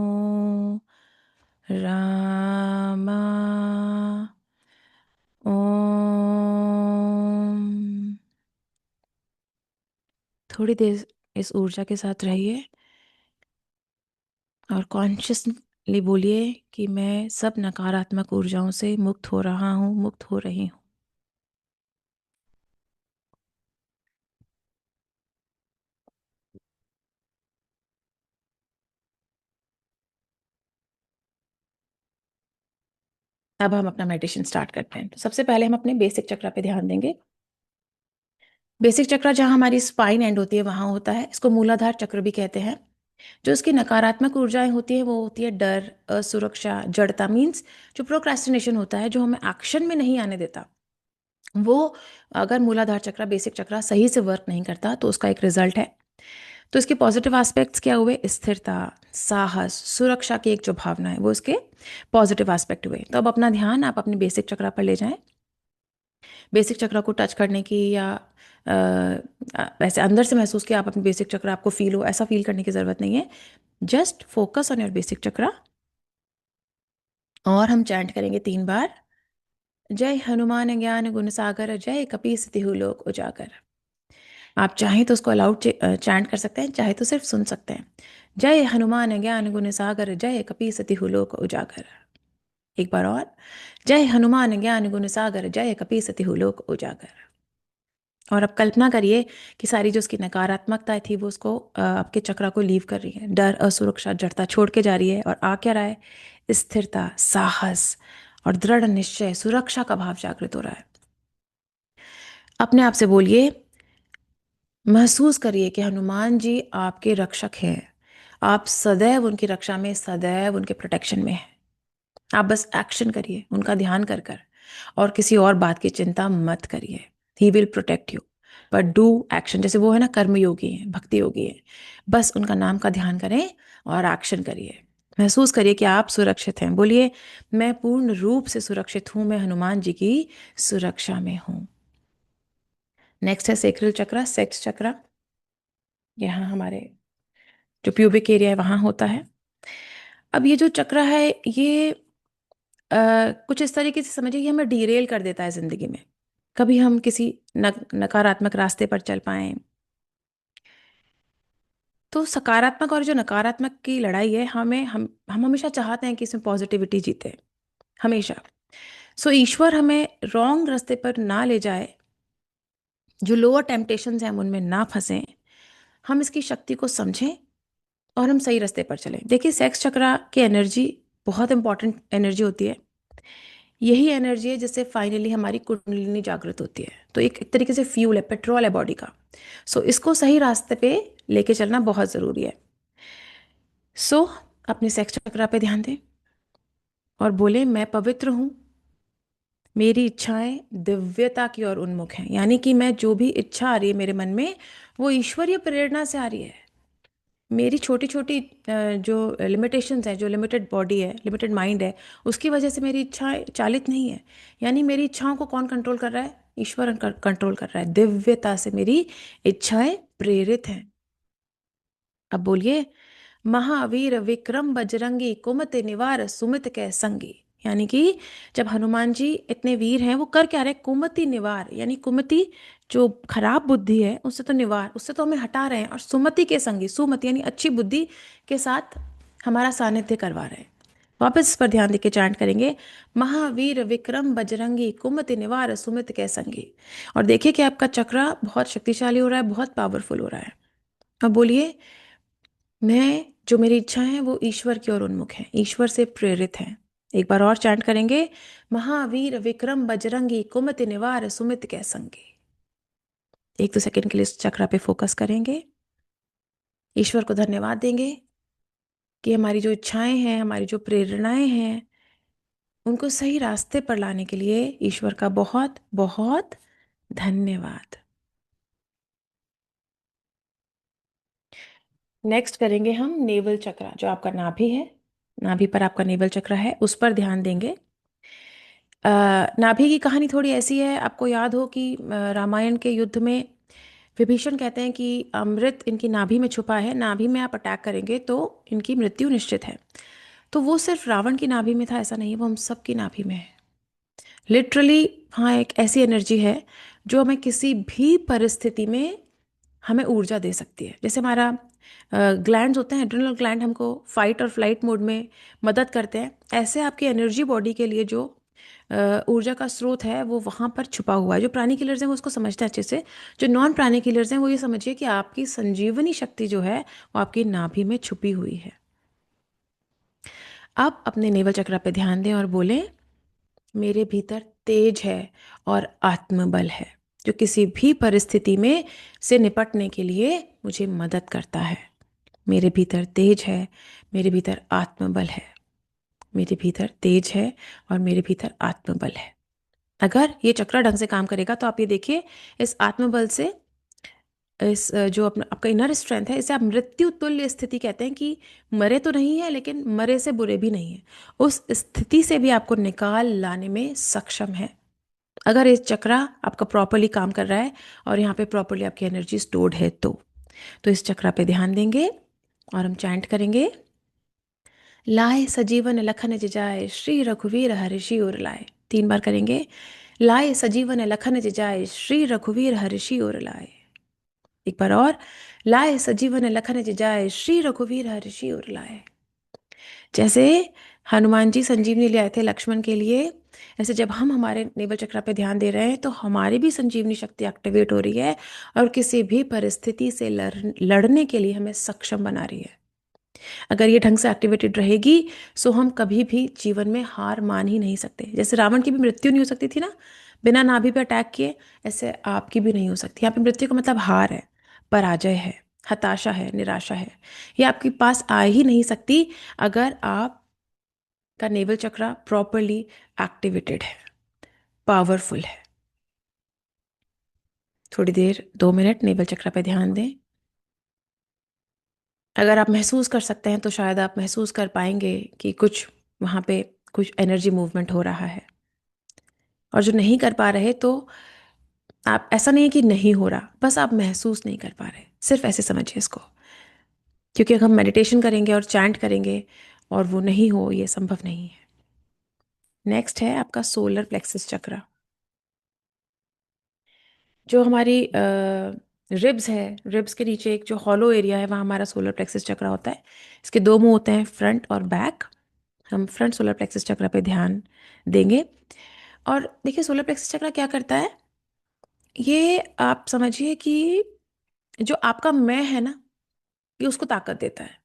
रामा ओम। थोड़ी देर इस ऊर्जा के साथ रहिए और कॉन्शियसली बोलिए कि मैं सब नकारात्मक ऊर्जाओं से मुक्त हो रहा हूँ, मुक्त हो रही हूँ। अब हम अपना मेडिटेशन स्टार्ट करते हैं। तो सबसे पहले हम अपने बेसिक चक्र पे ध्यान देंगे। बेसिक चक्र जहाँ हमारी स्पाइन एंड होती है वहाँ होता है, इसको मूलाधार चक्र भी कहते हैं। जो उसकी नकारात्मक ऊर्जाएं होती हैं वो होती है डर, असुरक्षा, जड़ता। मीन्स जो प्रोक्रेस्टिनेशन होता है, जो हमें एक्शन में नहीं आने देता, वो अगर मूलाधार चक्र, बेसिक चक्र सही से वर्क नहीं करता तो उसका एक रिजल्ट है। तो इसके पॉजिटिव एस्पेक्ट्स क्या हुए? स्थिरता, साहस, सुरक्षा की एक जो भावना है वो इसके पॉजिटिव एस्पेक्ट हुए। तो अब अपना ध्यान आप अपने बेसिक चक्र पर ले जाएं। बेसिक चक्र को टच करने की या ऐसे अंदर से महसूस किया आप अपने बेसिक चक्र आपको फील हो, ऐसा फील करने की ज़रूरत नहीं है। Just focus on your basic चक्र। और हम चैंट करेंगे 3 बार, जय हनुमान ज्ञान गुण सागर, जय कपीस तिहु लोक उजागर। आप चाहें तो उसको अलाउड चैंट कर सकते हैं, चाहे तो सिर्फ सुन सकते हैं। जय हनुमान ज्ञान गुण सागर, जय कपीस तिहु लोक उजागर। एक बार और, जय हनुमान ज्ञान गुण सागर, जय कपीस तिहु लोक उजागर। और अब कल्पना करिए कि सारी जो उसकी नकारात्मकता थी वो उसको आपके चक्र को लीव कर रही है, डर, असुरक्षा, जड़ता छोड़ के जा रही है, और आ क्या रहा है? स्थिरता, साहस और दृढ़ निश्चय, सुरक्षा का भाव जागृत हो रहा है। अपने आप से बोलिए, महसूस करिए कि हनुमान जी आपके रक्षक हैं। आप सदैव उनकी रक्षा में, सदैव उनके प्रोटेक्शन में हैं। आप बस एक्शन करिए उनका ध्यान कर कर, और किसी और बात की चिंता मत करिए। He will protect you, but do action. जैसे वो है ना, कर्म योगी हैं, भक्ति योगी हैं, बस उनका नाम का ध्यान करें और एक्शन करिए। महसूस करिए कि आप सुरक्षित हैं। बोलिए, मैं पूर्ण रूप से सुरक्षित हूं, मैं हनुमान जी की सुरक्षा में हूं। नेक्स्ट है सेक्रल चक्र, सेक्स चक्र। यहाँ हमारे जो प्यूबिक एरिया है वहां होता है। अब ये जो चक्र है ये कुछ इस तरीके से समझिए कि हमें डीरेल कर देता है जिंदगी में। कभी हम किसी नकारात्मक रास्ते पर चल पाए, तो सकारात्मक और जो नकारात्मक की लड़ाई है, हम हमेशा चाहते हैं कि इसमें पॉजिटिविटी जीते, हमेशा। सो ईश्वर हमें रॉन्ग रास्ते पर ना ले जाए, जो लोअर टेम्पटेशंस हैं हम उनमें ना फंसें, हम इसकी शक्ति को समझें और हम सही रास्ते पर चलें। देखिए, सेक्स चक्र की एनर्जी बहुत इंपॉर्टेंट एनर्जी होती है। यही एनर्जी है जिससे फाइनली हमारी कुंडलिनी जागृत होती है। तो एक तरीके से फ्यूल है, पेट्रोल है बॉडी का। सो इसको सही रास्ते पे लेके चलना बहुत ज़रूरी है। सो अपने सेक्स चक्र पे ध्यान दें और बोले, मैं पवित्र हूँ, मेरी इच्छाएं दिव्यता की ओर उन्मुख हैं। यानी कि मैं जो भी इच्छा आ रही है मेरे मन में, वो ईश्वरीय प्रेरणा से आ रही है। मेरी छोटी छोटी जो लिमिटेशंस है, जो लिमिटेड बॉडी है, लिमिटेड माइंड है, उसकी वजह से मेरी इच्छाएं चालित नहीं है। यानी मेरी इच्छाओं को कौन कंट्रोल कर रहा है? ईश्वर कंट्रोल कर रहा है। दिव्यता से मेरी इच्छाएं प्रेरित हैं। अब बोलिए, महावीर विक्रम बजरंगी, कुमति निवार सुमित कै संगी। यानी कि जब हनुमान जी इतने वीर हैं, वो कर क्या रहे? कुमति निवार, यानी कुमति जो खराब बुद्धि है उससे तो निवार, उससे तो हमें हटा रहे हैं, और सुमति के संगी, सुमति यानी अच्छी बुद्धि के साथ हमारा सानिध्य करवा रहे हैं। वापस इस पर ध्यान देके चैंट करेंगे, महावीर विक्रम बजरंगी, कुमति निवार सुमित कै संगी। और देखिए कि आपका चक्र बहुत शक्तिशाली हो रहा है, बहुत पावरफुल हो रहा है। अब बोलिए, मैं जो मेरी इच्छा है वो ईश्वर की ओर उन्मुख है, ईश्वर से प्रेरित है। एक बार और चैंट करेंगे, महावीर विक्रम बजरंगी, कुमति निवार सुमित कै संगी। 1-2 सेकंड के लिए इस चक्र पे फोकस करेंगे। ईश्वर को धन्यवाद देंगे कि हमारी जो इच्छाएं हैं, हमारी जो प्रेरणाएं हैं, उनको सही रास्ते पर लाने के लिए ईश्वर का बहुत बहुत धन्यवाद। नेक्स्ट करेंगे हम नेवल चक्र, जो आपका नाभि है, नाभि पर आपका नेवल चक्र है, उस पर ध्यान देंगे। नाभि की कहानी थोड़ी ऐसी है, आपको याद हो कि रामायण के युद्ध में विभीषण कहते हैं कि अमृत इनकी नाभि में छुपा है, नाभि में आप अटैक करेंगे तो इनकी मृत्यु निश्चित है। तो वो सिर्फ रावण की नाभि में था ऐसा नहीं, वो हम सब की नाभि में है। लिटरली हाँ, एक ऐसी एनर्जी है जो हमें किसी भी परिस्थिति में हमें ऊर्जा दे सकती है। जैसे हमारा ग्लैंड्स होते हैं, एड्रिनल ग्लैंड हमको फाइट और फ्लाइट मोड में मदद करते हैं, ऐसे आपकी एनर्जी बॉडी के लिए जो ऊर्जा का स्रोत है वो वहाँ पर छुपा हुआ है। जो प्राणी किलर्स हैं वो उसको समझते हैं अच्छे से, जो नॉन प्राणी किलर्स हैं वो ये समझिए कि आपकी संजीवनी शक्ति जो है वो आपकी नाभि में छुपी हुई है। आप अपने नेवल चक्र पे ध्यान दें और बोलें, मेरे भीतर तेज है और आत्मबल है, जो किसी भी परिस्थिति में से निपटने के लिए मुझे मदद करता है। मेरे भीतर तेज है, मेरे भीतर आत्मबल है। मेरे भीतर तेज है और मेरे भीतर आत्मबल है। अगर ये चक्र ढंग से काम करेगा तो आप ये देखिए, इस आत्मबल से, इस जो अपना आपका इनर स्ट्रेंथ है, इसे आप मृत्यु तुल्य स्थिति कहते हैं कि मरे तो नहीं है लेकिन मरे से बुरे भी नहीं है। उस स्थिति से भी आपको निकाल लाने में सक्षम है अगर ये चक्रा आपका प्रॉपरली काम कर रहा है और यहाँ पे प्रॉपरली आपकी एनर्जी स्टोर्ड है तो इस चक्रा पे ध्यान देंगे और हम चैंट करेंगे, लाए सजीवन लखन जिजाए श्री रघुवीर हर्षि उर लाए। 3 बार करेंगे, लाए सजीवन लखन जिजाए श्री रघुवीर हर्षि उर लाए। एक बार और, लाए सजीवन लखन जिजाए श्री रघुवीर हर्षि उर लाए। जैसे हनुमान जी संजीवनी ले आए थे लक्ष्मण के लिए, ऐसे जब हम हमारे नेवल चक्र पे ध्यान दे रहे हैं तो हमारी भी संजीवनी शक्ति एक्टिवेट हो रही है और किसी भी परिस्थिति से लड़ने के लिए हमें सक्षम बना रही है। अगर ये ढंग से एक्टिवेटेड रहेगी सो हम कभी भी जीवन में हार मान ही नहीं सकते। जैसे रावण की भी मृत्यु नहीं हो सकती थी ना बिना नाभि पे अटैक किए, ऐसे आपकी भी नहीं हो सकती। यहाँ पे मृत्यु का मतलब हार है, पराजय है, हताशा है, निराशा है। ये आपके पास आ ही नहीं सकती अगर आप का नेवल चक्र प्रॉपरली एक्टिवेटेड है, पावरफुल है। थोड़ी देर 2 मिनट नेवल चक्र पे ध्यान दें। अगर आप महसूस कर सकते हैं तो शायद आप महसूस कर पाएंगे कि कुछ वहाँ पे कुछ एनर्जी मूवमेंट हो रहा है। और जो नहीं कर पा रहे तो आप, ऐसा नहीं है कि नहीं हो रहा, बस आप महसूस नहीं कर पा रहे, सिर्फ ऐसे समझिए इसको। क्योंकि अगर हम मेडिटेशन करेंगे और चैंट करेंगे और वो नहीं हो, ये संभव नहीं है। नेक्स्ट है आपका सोलर प्लेक्सस चक्र। जो हमारी रिब्स है, रिब्स के नीचे एक जो हॉलो एरिया है वहाँ हमारा सोलर प्लेक्सस चक्र होता है। इसके 2 मुंह होते हैं, फ्रंट और बैक। हम फ्रंट सोलर प्लेक्सस चक्र पे ध्यान देंगे और देखिए सोलर प्लेक्सस चक्र क्या करता है। ये आप समझिए कि जो आपका मैं है ना, ये उसको ताकत देता है।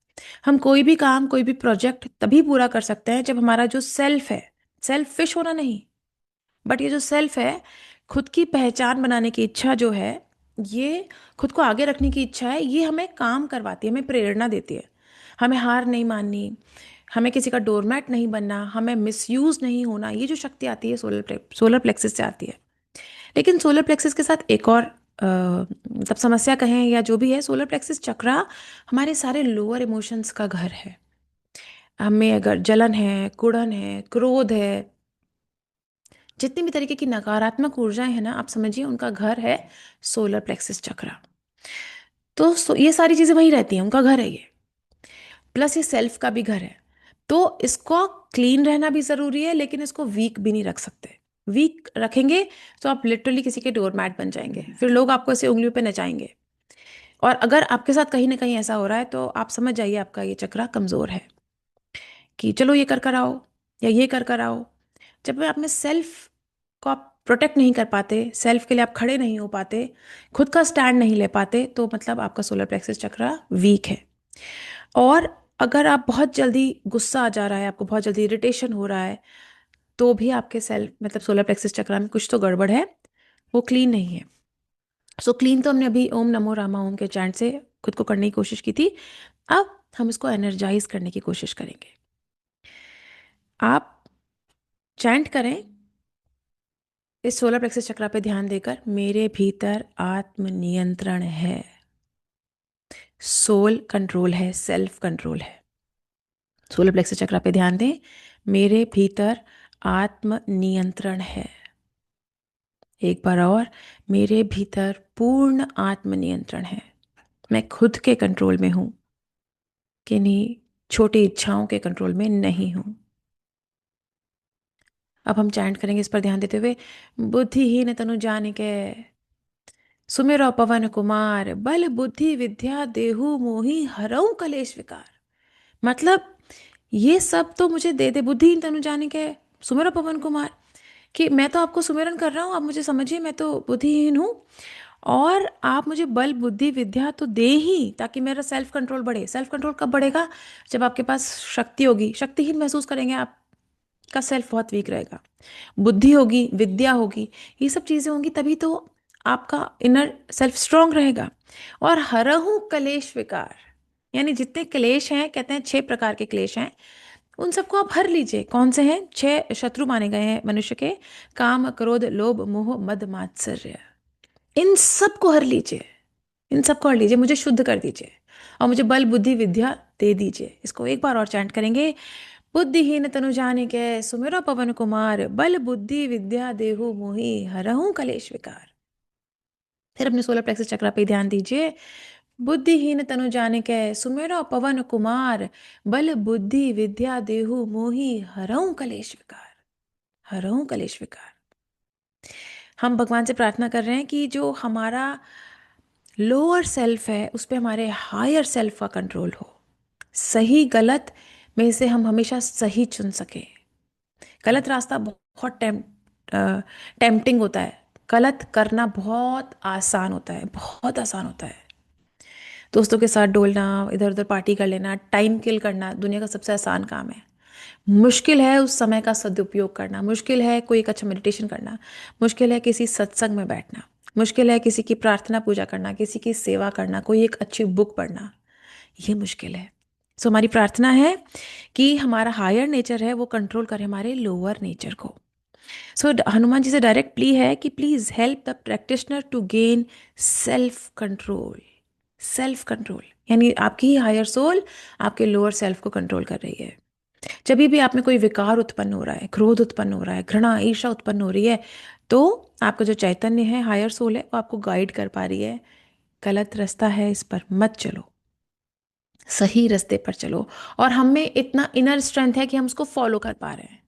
हम कोई भी काम, कोई भी प्रोजेक्ट तभी पूरा कर सकते हैं जब हमारा जो सेल्फ है, सेल्फिश होना नहीं, बट ये जो सेल्फ है, खुद की पहचान बनाने की इच्छा जो है, ये खुद को आगे रखने की इच्छा है, ये हमें काम करवाती है, हमें प्रेरणा देती है। हमें हार नहीं माननी, हमें किसी का डोरमैट नहीं बनना, हमें मिसयूज नहीं होना, ये जो शक्ति आती है सोलर प्लेक्सिस से आती है। लेकिन सोलर प्लेक्सिस के साथ एक और मतलब समस्या कहें या जो भी है, सोलर प्लेक्सिस चक्रा हमारे सारे लोअर इमोशंस का घर है। हमें अगर जलन है, कुड़न है, क्रोध है, जितनी भी तरीके की नकारात्मक ऊर्जाएं हैं ना, आप समझिए उनका घर है सोलर प्लेक्सिस चक्रा। तो ये सारी चीजें वही रहती हैं, उनका घर है ये। प्लस ये सेल्फ का भी घर है। तो इसको क्लीन रहना भी जरूरी है, लेकिन इसको वीक भी नहीं रख सकते। वीक रखेंगे तो आप लिटरली किसी के डोरमैट बन जाएंगे, फिर लोग आपको ऐसे उंगलियों पे नचाएंगे। और अगर आपके साथ कहीं ना कहीं ऐसा हो रहा है तो आप समझ जाइए आपका ये चक्रा कमजोर है कि चलो ये कर कर आओ या ये कर कर आओ। जब आप में सेल्फ को आप प्रोटेक्ट नहीं कर पाते, सेल्फ के लिए आप खड़े नहीं हो पाते, खुद का स्टैंड नहीं ले पाते, तो मतलब आपका सोलर प्लेक्सस चक्रा वीक है। और अगर आप बहुत जल्दी गुस्सा आ जा रहा है, आपको बहुत जल्दी इरिटेशन हो रहा है, तो भी आपके सेल्फ मतलब सोलर प्लेक्सस चक्रा में कुछ तो गड़बड़ है, वो क्लीन नहीं है। सो क्लीन तो हमने अभी ओम नमो रामा ओम के चैंट से खुद को करने की कोशिश की थी। अब हम इसको एनर्जाइज करने की कोशिश करेंगे। आप चैंट करें इस सोलर प्लेक्सस चक्रा पे ध्यान देकर, मेरे भीतर आत्म नियंत्रण है, सोल कंट्रोल है, सेल्फ कंट्रोल है। सोलर प्लेक्सस चक्रा पे ध्यान दें, मेरे भीतर आत्म नियंत्रण है। एक बार और, मेरे भीतर पूर्ण आत्म नियंत्रण है। मैं खुद के कंट्रोल में हूं, किन्हीं छोटी इच्छाओं के कंट्रोल में नहीं हूं। अब हम चैंट करेंगे इस पर ध्यान देते हुए, बुद्धिहीन तनु जानिके सुमिरो पवन कुमार, बल बुद्धि विद्या देहु मोहि हरऊ कलेश विकार। मतलब ये सब तो मुझे दे दे, बुद्धिहीन तनु जानिके सुमिरो पवन कुमार, कि मैं तो आपको सुमिरन कर रहा हूँ, आप मुझे समझिए मैं तो बुद्धिहीन हूँ, और आप मुझे बल बुद्धि विद्या तो दे ही ताकि मेरा सेल्फ कंट्रोल बढ़े। सेल्फ कंट्रोल कब बढ़ेगा? जब आपके पास शक्ति होगी। शक्तिहीन महसूस करेंगे, आपका सेल्फ बहुत वीक रहेगा। बुद्धि होगी, विद्या होगी, ये सब चीज़ें होंगी, तभी तो आपका इनर सेल्फ स्ट्रांग रहेगा। और हरहु कलेश विकार, यानी जितने क्लेश हैं, कहते हैं 6 प्रकार के क्लेश हैं, उन सबको आप हर लीजिए। कौन से हैं? 6 शत्रु माने गए हैं मनुष्य के: काम, क्रोध, लोभ, मोह, मद, मात्सर्य। इन सबको हर लीजिए, इन सबको हर लीजिए, मुझे शुद्ध कर दीजिए और मुझे बल बुद्धि विद्या दे दीजिए। इसको एक बार और चैंट करेंगे: बुद्धिहीन तनु जानिके सुमिरो पवन कुमार, बल बुद्धि विद्या देहु मोहि, हरहु कलेश विकार। फिर अपने सोलर प्लेक्सस चक्र पे ध्यान दीजिए। बुद्धिहीन तनु जानिके सुमिरो पवन कुमार, बल बुद्धि विद्या देहु मोहि, हरहु कलेश विकार, हरहु कलेश विकार। हम भगवान से प्रार्थना कर रहे हैं कि जो हमारा लोअर सेल्फ है उस पे हमारे हायर सेल्फ का कंट्रोल हो। सही गलत में से हम हमेशा सही चुन सके। गलत रास्ता बहुत टेम्पटिंग होता है, गलत करना बहुत आसान होता है, बहुत आसान होता है। दोस्तों के साथ डोलना, इधर उधर पार्टी कर लेना, टाइम किल करना दुनिया का सबसे आसान काम है। मुश्किल है उस समय का सदुपयोग करना, मुश्किल है कोई एक अच्छा मेडिटेशन करना, मुश्किल है किसी सत्संग में बैठना, मुश्किल है किसी की प्रार्थना पूजा करना, किसी की सेवा करना, कोई एक अच्छी बुक पढ़ना। ये मुश्किल है। सो हमारी प्रार्थना है कि हमारा हायर नेचर है वो कंट्रोल करे हमारे लोअर नेचर को। सो हनुमान जी से डायरेक्ट प्ली है कि please help the practitioner to gain self control. Self control यानी आपकी ही हायर सोल आपके लोअर सेल्फ को कंट्रोल कर रही है। जब भी आप में कोई विकार उत्पन्न हो रहा है, क्रोध उत्पन्न हो रहा है, घृणा ईर्ष्या उत्पन्न हो रही है, तो आपका जो चैतन्य है, हायर सोल है, वो आपको गाइड कर पा रही है। गलत रास्ता है, इस पर मत चलो, सही रास्ते पर चलो। और हम में इतना इनर स्ट्रेंथ है कि हम उसको फॉलो कर पा रहे हैं।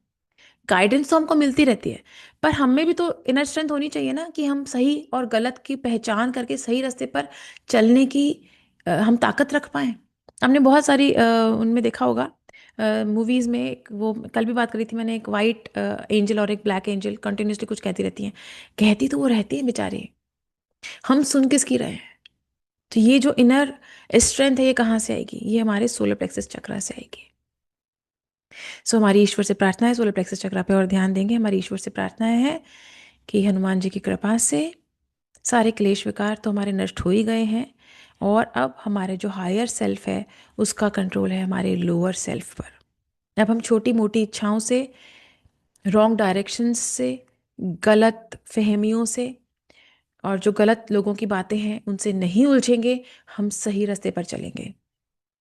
गाइडेंस तो हमको मिलती रहती है, पर हम में भी तो इनर स्ट्रेंथ होनी चाहिए ना, कि हम सही और गलत की पहचान करके सही रास्ते पर चलने की हम ताकत रख पाए। हमने बहुत सारी उनमें देखा होगा मूवीज में, वो कल भी बात करी थी मैंने, एक वाइट एंजल और एक ब्लैक एंजल कंटिन्यूसली कुछ कहती रहती हैं। कहती तो वो रहती है बेचारी, हम सुन किसकी रहे हैं। तो ये जो इनर स्ट्रेंथ है ये कहाँ से आएगी? ये हमारे सोलर प्लेक्सस चक्र से आएगी। सो हमारी ईश्वर से प्रार्थना है, सोलर प्लेक्सस चक्र पे और ध्यान देंगे। हमारी ईश्वर से प्रार्थना है कि हनुमान जी की कृपा से सारे क्लेश विकार तो हमारे नष्ट हो ही गए हैं, और अब हमारे जो हायर सेल्फ है उसका कंट्रोल है हमारे लोअर सेल्फ पर। अब हम छोटी मोटी इच्छाओं से, रॉन्ग डायरेक्शंस से, गलत फहमियों से और जो गलत लोगों की बातें हैं उनसे नहीं उलझेंगे, हम सही रास्ते पर चलेंगे।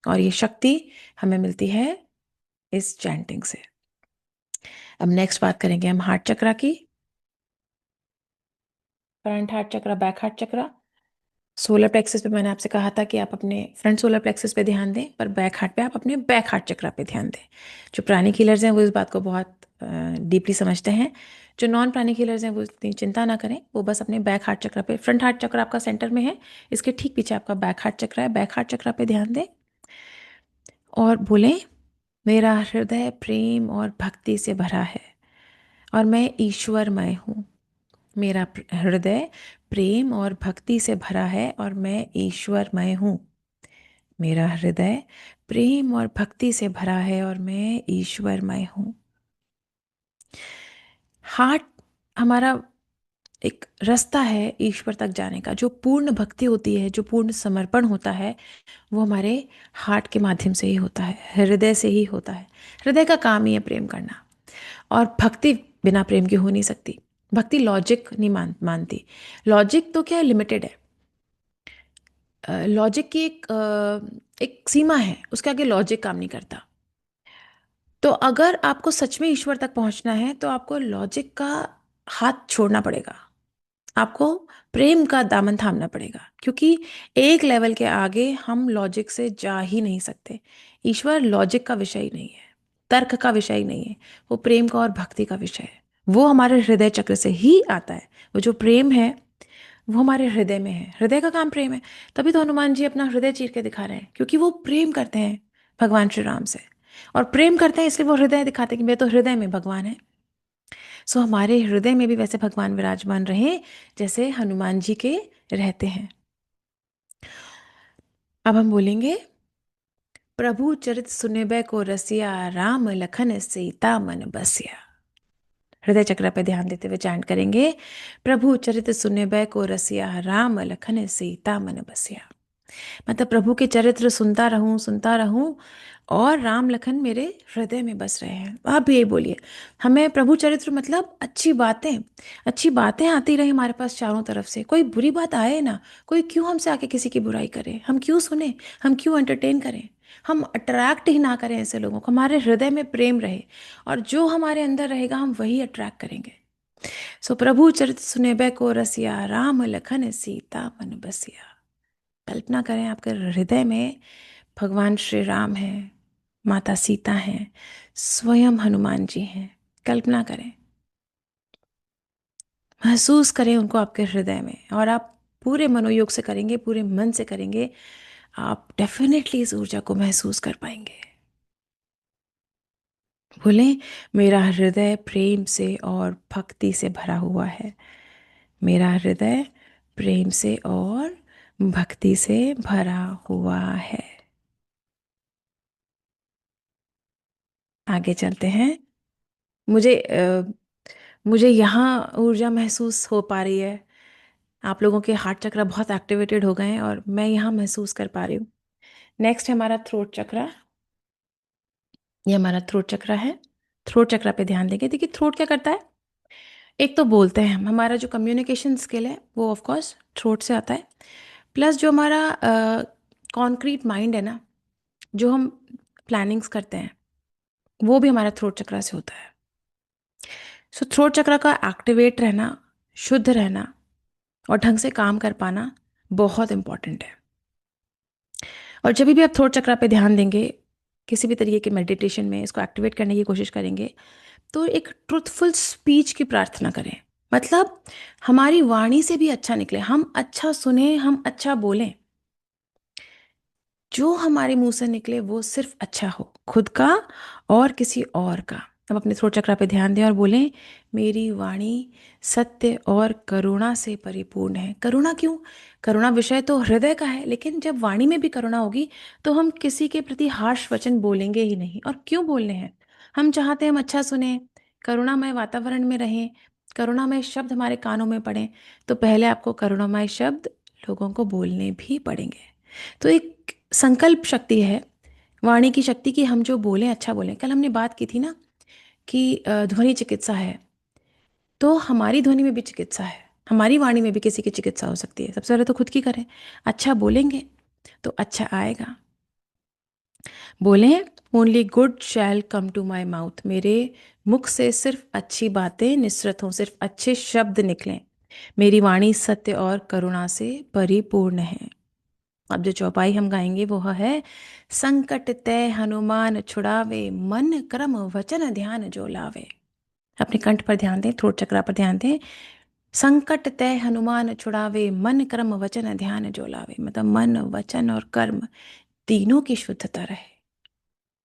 और ये शक्ति हमें मिलती है इस चैंटिंग से। अब नेक्स्ट बात करेंगे हम हार्ट चक्रा की। फ्रंट हार्ट चक्रा, बैक हार्ट चक्रा। सोलर प्लेक्सस पे मैंने आपसे कहा था कि आप अपने फ्रंट सोलर प्लेक्सस पे ध्यान दें, पर बैक हार्ट पे आप अपने बैक हार्ट चक्रा पे ध्यान दें। जो प्राणिक हीलर्स हैं वो इस बात को बहुत डीपली समझते हैं। जो नॉन प्राणिक हीलर्स हैं वो इतनी चिंता ना करें, वो बस अपने बैक हार्ट चक्रा पे, फ्रंट हार्ट चक्रा आपका सेंटर में है, इसके ठीक पीछे आपका बैक हार्ट चक्रा है, बैक हार्ट चक्रा पे ध्यान दें और बोलें: मेरा हृदय प्रेम और भक्ति से भरा है और मैं ईश्वरमय हूँ। मेरा हृदय प्रेम और भक्ति से भरा है और मैं ईश्वरमय हूँ। मेरा हृदय प्रेम और भक्ति से भरा है और मैं ईश्वरमय हूँ। हार्ट हमारा एक रास्ता है ईश्वर तक जाने का। जो पूर्ण भक्ति होती है, जो पूर्ण समर्पण होता है, वो हमारे हार्ट के माध्यम से ही होता है, हृदय से ही होता है। हृदय का काम ही है प्रेम करना, और भक्ति बिना प्रेम की हो नहीं सकती। भक्ति लॉजिक नहीं मानती। लॉजिक तो क्या है, लिमिटेड है। लॉजिक की एक सीमा है, उसके आगे लॉजिक काम नहीं करता। तो अगर आपको सच में ईश्वर तक पहुंचना है तो आपको लॉजिक का हाथ छोड़ना पड़ेगा, आपको प्रेम का दामन थामना पड़ेगा, क्योंकि एक लेवल के आगे हम लॉजिक से जा ही नहीं सकते। ईश्वर लॉजिक का विषय ही नहीं है, तर्क का विषय ही नहीं है, वो प्रेम का और भक्ति का विषय है। वो हमारे हृदय चक्र से ही आता है। वो जो प्रेम है वो हमारे हृदय में है, हृदय का काम प्रेम है। तभी तो हनुमान जी अपना हृदय चीर के दिखा रहे हैं, क्योंकि वो प्रेम करते हैं भगवान श्री राम से, और प्रेम करते हैं इसलिए वो हृदय दिखाते हैं कि मैं तो हृदय में भगवान है। सो हमारे हृदय में भी वैसे भगवान विराजमान रहे जैसे हनुमान जी के रहते हैं। अब हम बोलेंगे: प्रभु चरित सुनिबे को रसिया, राम लखन सीता मन बसिया। हृदय चक्र पे ध्यान देते हुए चैंट करेंगे: प्रभु चरित सुनिबे को रसिया, राम लखन सीता मन बसिया। मतलब प्रभु के चरित्र सुनता रहूं और राम लखन मेरे हृदय में बस रहे हैं। आप भी यही बोलिए, हमें प्रभु चरित्र मतलब अच्छी बातें आती रही हमारे पास चारों तरफ से, कोई बुरी बात आए ना। कोई क्यों हमसे आके किसी की बुराई करे, हम क्यों सुने, हम क्यों एंटरटेन करें। हम अट्रैक्ट ही ना करें ऐसे लोगों को, हमारे हृदय में प्रेम रहे और जो हमारे अंदर रहेगा हम वही अट्रैक्ट करेंगे। सो प्रभु चरित सुने को रसिया, राम लखन सीता मन बसिया। कल्पना करें आपके हृदय में भगवान श्री राम हैं, माता सीता हैं, स्वयं हनुमान जी हैं। कल्पना करें, महसूस करें उनको आपके हृदय में, और आप पूरे मनोयोग से करेंगे, पूरे मन से करेंगे, आप डेफिनेटली इस ऊर्जा को महसूस कर पाएंगे। बोलें, मेरा हृदय प्रेम से और भक्ति से भरा हुआ है। मेरा हृदय प्रेम से और भक्ति से भरा हुआ है। आगे चलते हैं। मुझे मुझे यहाँ ऊर्जा महसूस हो पा रही है। आप लोगों के हार्ट चक्र बहुत एक्टिवेटेड हो गए हैं और मैं यहाँ महसूस कर पा रही हूँ। नेक्स्ट है हमारा थ्रोट चक्र। ये हमारा थ्रोट चक्र है। थ्रोट चक्र पे ध्यान देंगे। देखिए थ्रोट क्या करता है, एक तो बोलते हैं हम, हमारा जो कम्युनिकेशन स्किल है वो ऑफ कोर्स थ्रोट से आता है। प्लस जो हमारा कॉन्क्रीट माइंड है ना, जो हम प्लानिंग्स करते हैं, वो भी हमारा थ्रोट चक्र से होता है। सो थ्रोट चक्र का एक्टिवेट रहना, शुद्ध रहना और ढंग से काम कर पाना बहुत इंपॉर्टेंट है। और जब भी आप थ्रोट चक्र पे ध्यान देंगे, किसी भी तरीके के मेडिटेशन में इसको एक्टिवेट करने की कोशिश करेंगे, तो एक ट्रुथफुल स्पीच की प्रार्थना करें। मतलब हमारी वाणी से भी अच्छा निकले, हम अच्छा सुने, हम अच्छा बोलें, जो हमारे मुंह से निकले वो सिर्फ अच्छा हो, खुद का और किसी और का। अब अपने थ्रोट चक्र पे ध्यान दें और बोलें, मेरी वाणी सत्य और करुणा से परिपूर्ण है। करुणा क्यों, करुणा विषय तो हृदय का है, लेकिन जब वाणी में भी करुणा होगी तो हम किसी के प्रति हार्श वचन बोलेंगे ही नहीं। और क्यों बोलने हैं, हम चाहते हैं हम अच्छा सुने, करुणामय वातावरण में रहें, करुणामय शब्द हमारे कानों में पड़ें, तो पहले आपको करुणामय शब्द लोगों को बोलने भी पड़ेंगे। तो एक संकल्प शक्ति है, वाणी की शक्ति, कि हम जो बोलें अच्छा बोलें। कल हमने बात की थी ना कि ध्वनि चिकित्सा है, तो हमारी ध्वनि में भी चिकित्सा है, हमारी वाणी में भी किसी की चिकित्सा हो सकती है। सबसे पहले तो खुद की करें, अच्छा बोलेंगे तो अच्छा आएगा। बोलें, only good shall come to my mouth. मेरे मुख से सिर्फ अच्छी बातें निसरत हों, सिर्फ अच्छे शब्द निकलें। मेरी वाणी सत्य और करुणा से परिपूर्ण है। अब जो चौपाई हम गाएंगे वो है, संकट तय हनुमान छुड़ावे, मन क्रम वचन ध्यान जो लावे। अपने कंठ पर ध्यान दें, थ्रोट चक्र पर ध्यान दें। संकट तय हनुमान छुड़ावे, मन क्रम वचन ध्यान जो लावे। मतलब मन, वचन और कर्म तीनों की शुद्धता रहे,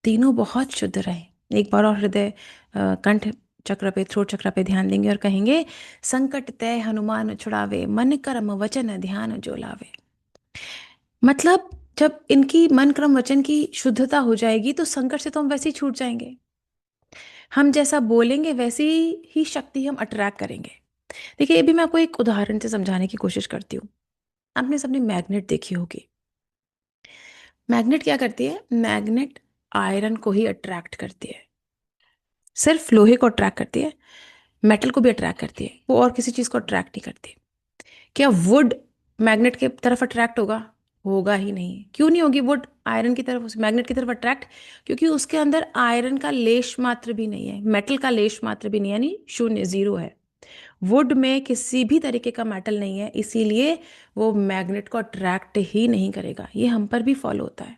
तीनों बहुत शुद्ध रहे। एक बार और हृदय कंठ चक्र पे, थ्रोट चक्र पे ध्यान देंगे और कहेंगे, संकट तय हनुमान छुड़ावे, मन कर्म वचन ध्यान जो लावे। मतलब जब इनकी मन क्रम वचन की शुद्धता हो जाएगी तो संकट से तो हम वैसे ही छूट जाएंगे। हम जैसा बोलेंगे वैसी ही शक्ति हम अट्रैक्ट करेंगे। देखिए, ये भी मैं आपको एक उदाहरण से समझाने की कोशिश करती हूँ। आपने सबने मैग्नेट देखी होगी। मैग्नेट क्या करती है, मैग्नेट आयरन को ही अट्रैक्ट करती है, सिर्फ लोहे को अट्रैक्ट करती है, मेटल को भी अट्रैक्ट करती है, वो और किसी चीज को अट्रैक्ट नहीं करती। क्या वुड मैग्नेट के तरफ अट्रैक्ट होगा, होगा ही नहीं। क्यों नहीं होगी वुड आयरन की तरफ, मैग्नेट की तरफ अट्रैक्ट, क्योंकि उसके अंदर आयरन का लेश मात्र भी नहीं है, मेटल का लेश मात्र भी नहीं है, यानी शून्य, जीरो है। वुड में किसी भी तरीके का मेटल नहीं है, इसीलिए वो मैग्नेट को अट्रैक्ट ही नहीं करेगा। ये हम पर भी फॉलो होता है।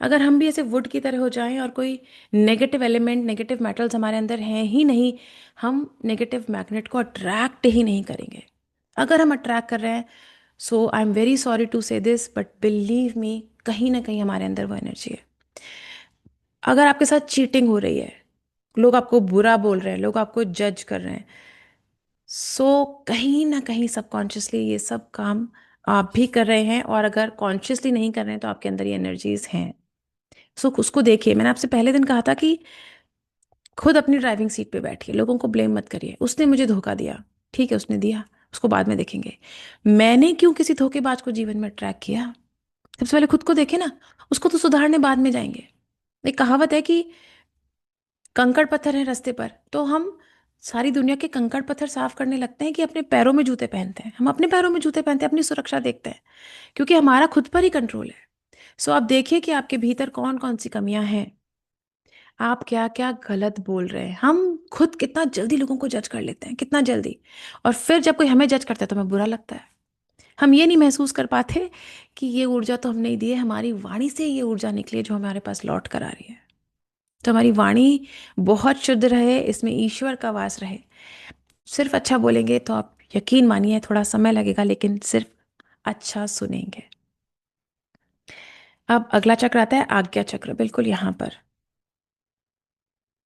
अगर हम भी ऐसे वुड की तरह हो जाएं और कोई नेगेटिव एलिमेंट, नेगेटिव मेटल्स हमारे अंदर हैं ही नहीं, हम नेगेटिव मैग्नेट को अट्रैक्ट ही नहीं करेंगे। अगर हम अट्रैक्ट कर रहे हैं, so I am very sorry to say this, but believe me, कहीं ना कहीं हमारे अंदर वो एनर्जी है। अगर आपके साथ चीटिंग हो रही है, लोग आपको बुरा बोल रहे हैं, लोग आपको जज कर रहे हैं, सो कहीं ना कहीं सबकॉन्शियसली ये सब काम आप भी कर रहे हैं, और अगर कॉन्शियसली नहीं कर रहे हैं तो आपके अंदर ये एनर्जीज हैं। सो उसको देखिए। मैंने आपसे पहले दिन कहा था कि खुद अपनी ड्राइविंग सीट पे बैठिए, लोगों को ब्लेम मत करिए। उसने मुझे धोखा दिया, ठीक है, उसने दिया, उसको बाद में देखेंगे। मैंने क्यों किसी धोखेबाज को जीवन में ट्रैक किया, सबसे पहले खुद को देखें ना, उसको तो सुधारने बाद में जाएंगे। एक कहावत है कि कंकड़ पत्थर है रास्ते पर, तो हम सारी दुनिया के कंकड़ पत्थर साफ करने लगते हैं कि अपने पैरों में जूते पहनते हैं। हम अपने पैरों में जूते पहनते हैं, अपनी सुरक्षा देखते हैं, क्योंकि हमारा खुद पर ही कंट्रोल है। सो आप देखिए कि आपके भीतर कौन कौन सी कमियां हैं, आप क्या क्या गलत बोल रहे हैं। हम खुद कितना जल्दी लोगों को जज कर लेते हैं, कितना जल्दी। और फिर जब कोई हमें जज करता है तो हमें बुरा लगता है। हम ये नहीं महसूस कर पाते कि ये ऊर्जा तो हमने ही दी है, हमारी वाणी से ये ऊर्जा निकली है जो हमारे पास लौट कर आ रही है। तो हमारी वाणी बहुत शुद्ध रहे, इसमें ईश्वर का वास रहे। सिर्फ अच्छा बोलेंगे तो आप यकीन मानिए थोड़ा समय लगेगा, लेकिन सिर्फ अच्छा सुनेंगे। अब अगला चक्र आता है आज्ञा चक्र, बिल्कुल यहाँ पर।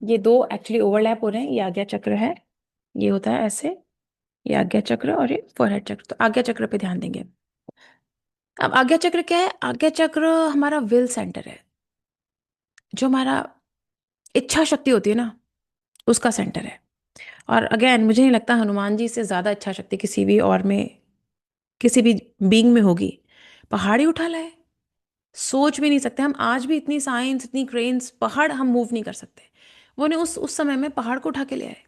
ये दो एक्चुअली ओवरलैप हो रहे हैं। ये आज्ञा चक्र है, ये होता है ऐसे, ये आज्ञा चक्र, और ये फोरहेड चक्र। तो आज्ञा चक्र पे ध्यान देंगे। अब आज्ञा चक्र क्या है? आज्ञा चक्र हमारा विल सेंटर है, जो हमारा इच्छा शक्ति होती है ना, उसका सेंटर है। और अगेन मुझे नहीं लगता हनुमान जी से ज्यादा इच्छा शक्ति किसी भी और में, किसी भी बीइंग में होगी। पहाड़ ही उठा लाए, सोच भी नहीं सकते हम। आज भी इतनी साइंस, इतनी क्रेन्स, पहाड़ हम मूव नहीं कर सकते। वो ने उस समय में पहाड़ को उठा के ले आए।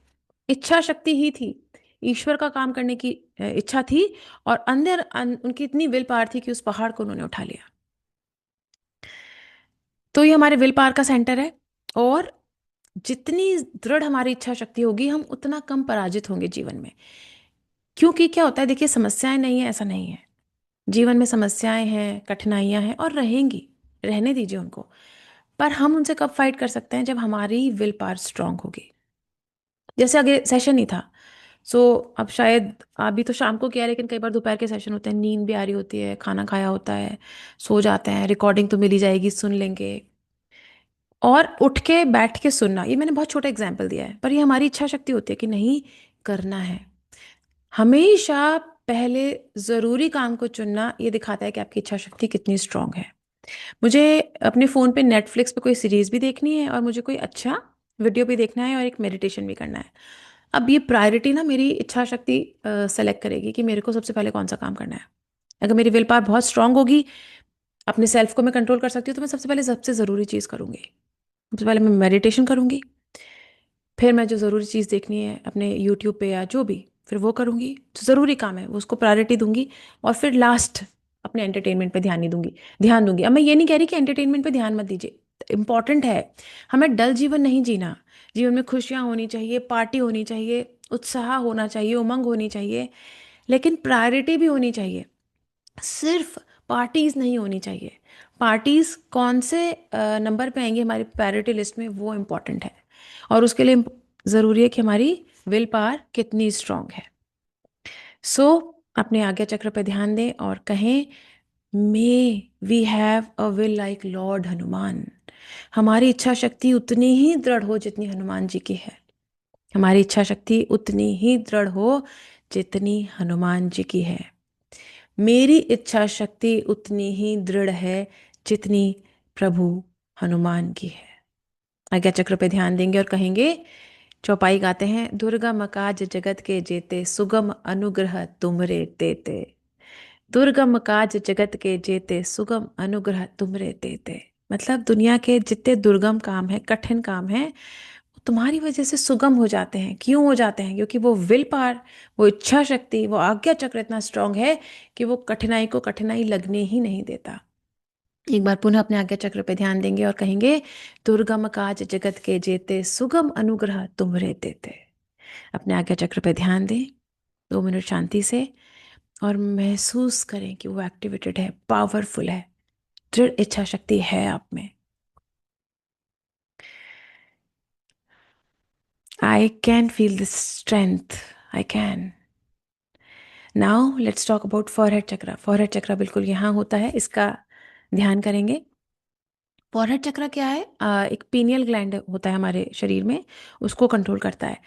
इच्छा शक्ति ही थी, ईश्वर का काम करने की इच्छा थी। और अंदर उनकी इतनी विल पावर थी कि उस पहाड़ को उन्होंने उठा लिया। तो ये हमारे विल पावर का सेंटर है। और जितनी दृढ़ हमारी इच्छा शक्ति होगी, हम उतना कम पराजित होंगे जीवन में। क्योंकि क्या होता है, देखिए, समस्याएं नहीं है ऐसा नहीं है। जीवन में समस्याएं हैं, कठिनाइयां हैं, और रहेंगी, रहने दीजिए उनको। पर हम उनसे कब फाइट कर सकते हैं? जब हमारी विल पावर स्ट्रांग होगी। जैसे आगे सेशन नहीं था, सो अब शायद आप भी तो शाम को किया, लेकिन कई बार दोपहर के सेशन होते हैं, नींद भी आ रही होती है, खाना खाया होता है, सो जाते हैं। रिकॉर्डिंग तो मिल ही जाएगी, सुन लेंगे। और उठ के बैठ के सुनना, ये मैंने बहुत छोटा एग्जाम्पल दिया है, पर ये हमारी इच्छा शक्ति होती है कि नहीं, करना है। हमेशा पहले जरूरी काम को चुनना, ये दिखाता है कि आपकी इच्छा शक्ति कितनी स्ट्रांग है। मुझे अपने फ़ोन पे नेटफ्लिक्स पे कोई सीरीज़ भी देखनी है, और मुझे कोई अच्छा वीडियो भी देखना है, और एक मेडिटेशन भी करना है। अब ये प्रायोरिटी ना मेरी इच्छा शक्ति सेलेक्ट करेगी कि मेरे को सबसे पहले कौन सा काम करना है। अगर मेरी विल पावर बहुत स्ट्रांग होगी, अपने सेल्फ को मैं कंट्रोल कर सकती हूँ, तो मैं सबसे पहले सबसे ज़रूरी चीज़ करूँगी। सबसे पहले मैं मेडिटेशन करूँगी, फिर मैं जो ज़रूरी चीज़ देखनी है अपने यूट्यूब पे या जो भी, फिर वो करूँगी। जो ज़रूरी काम है वो उसको प्रायोरिटी दूंगी। और फिर लास्ट अपने एंटरटेनमेंट पे ध्यान नहीं दूंगी, ध्यान दूंगी। अब मैं ये नहीं कह रही कि एंटरटेनमेंट पे ध्यान मत दीजिए, इंपॉर्टेंट है। हमें डल जीवन नहीं जीना। जीवन में खुशियाँ होनी चाहिए, पार्टी होनी चाहिए, उत्साह होना चाहिए, उमंग होनी चाहिए, लेकिन प्रायोरिटी भी होनी चाहिए। सिर्फ पार्टीज नहीं होनी चाहिए। पार्टीज कौन से नंबर पे आएंगी हमारी प्रायोरिटी लिस्ट में, वो इम्पोर्टेंट है। और उसके लिए ज़रूरी है कि हमारी विल पावर कितनी स्ट्रांग है। सो अपने आज्ञा चक्र पर ध्यान दें और कहें, may we have a will like Lord Hanuman. हमारी इच्छा शक्ति उतनी ही दृढ़ हो जितनी हनुमान जी की है। हमारी इच्छा शक्ति उतनी ही दृढ़ हो जितनी हनुमान जी की है। मेरी इच्छा शक्ति उतनी ही दृढ़ है जितनी प्रभु हनुमान की है। आज्ञा चक्र पे ध्यान देंगे और कहेंगे, चौपाई गाते हैं, दुर्गम काज जगत के जेते, सुगम अनुग्रह तुमरे तेते। दुर्गम काज जगत के जेते, सुगम अनुग्रह तुमरे तेते। मतलब दुनिया के जितने दुर्गम काम है, कठिन काम है, वो तुम्हारी वजह से सुगम हो जाते हैं। क्यों हो जाते हैं? क्योंकि वो विल पावर, वो इच्छा शक्ति, वो आज्ञा चक्र इतना स्ट्रांग है कि वो कठिनाई को कठिनाई लगने ही नहीं देता। एक बार पुनः अपने आज्ञा चक्र पे ध्यान देंगे और कहेंगे, दुर्गम काज जगत के जेते, सुगम अनुग्रह तुमरे तेते। अपने आज्ञा चक्र पे ध्यान दें 2 मिनट शांति से, और महसूस करें कि वो एक्टिवेटेड है, पावरफुल है, दृढ़ इच्छा शक्ति है आप में। I can feel this strength, I can. Now let's talk about forehead चक्र। फॉरहेड चक्र बिल्कुल यहाँ होता है, इसका ध्यान करेंगे। फॉरहेड चक्र क्या है? एक पीनियल ग्लैंड होता है हमारे शरीर में, उसको कंट्रोल करता है।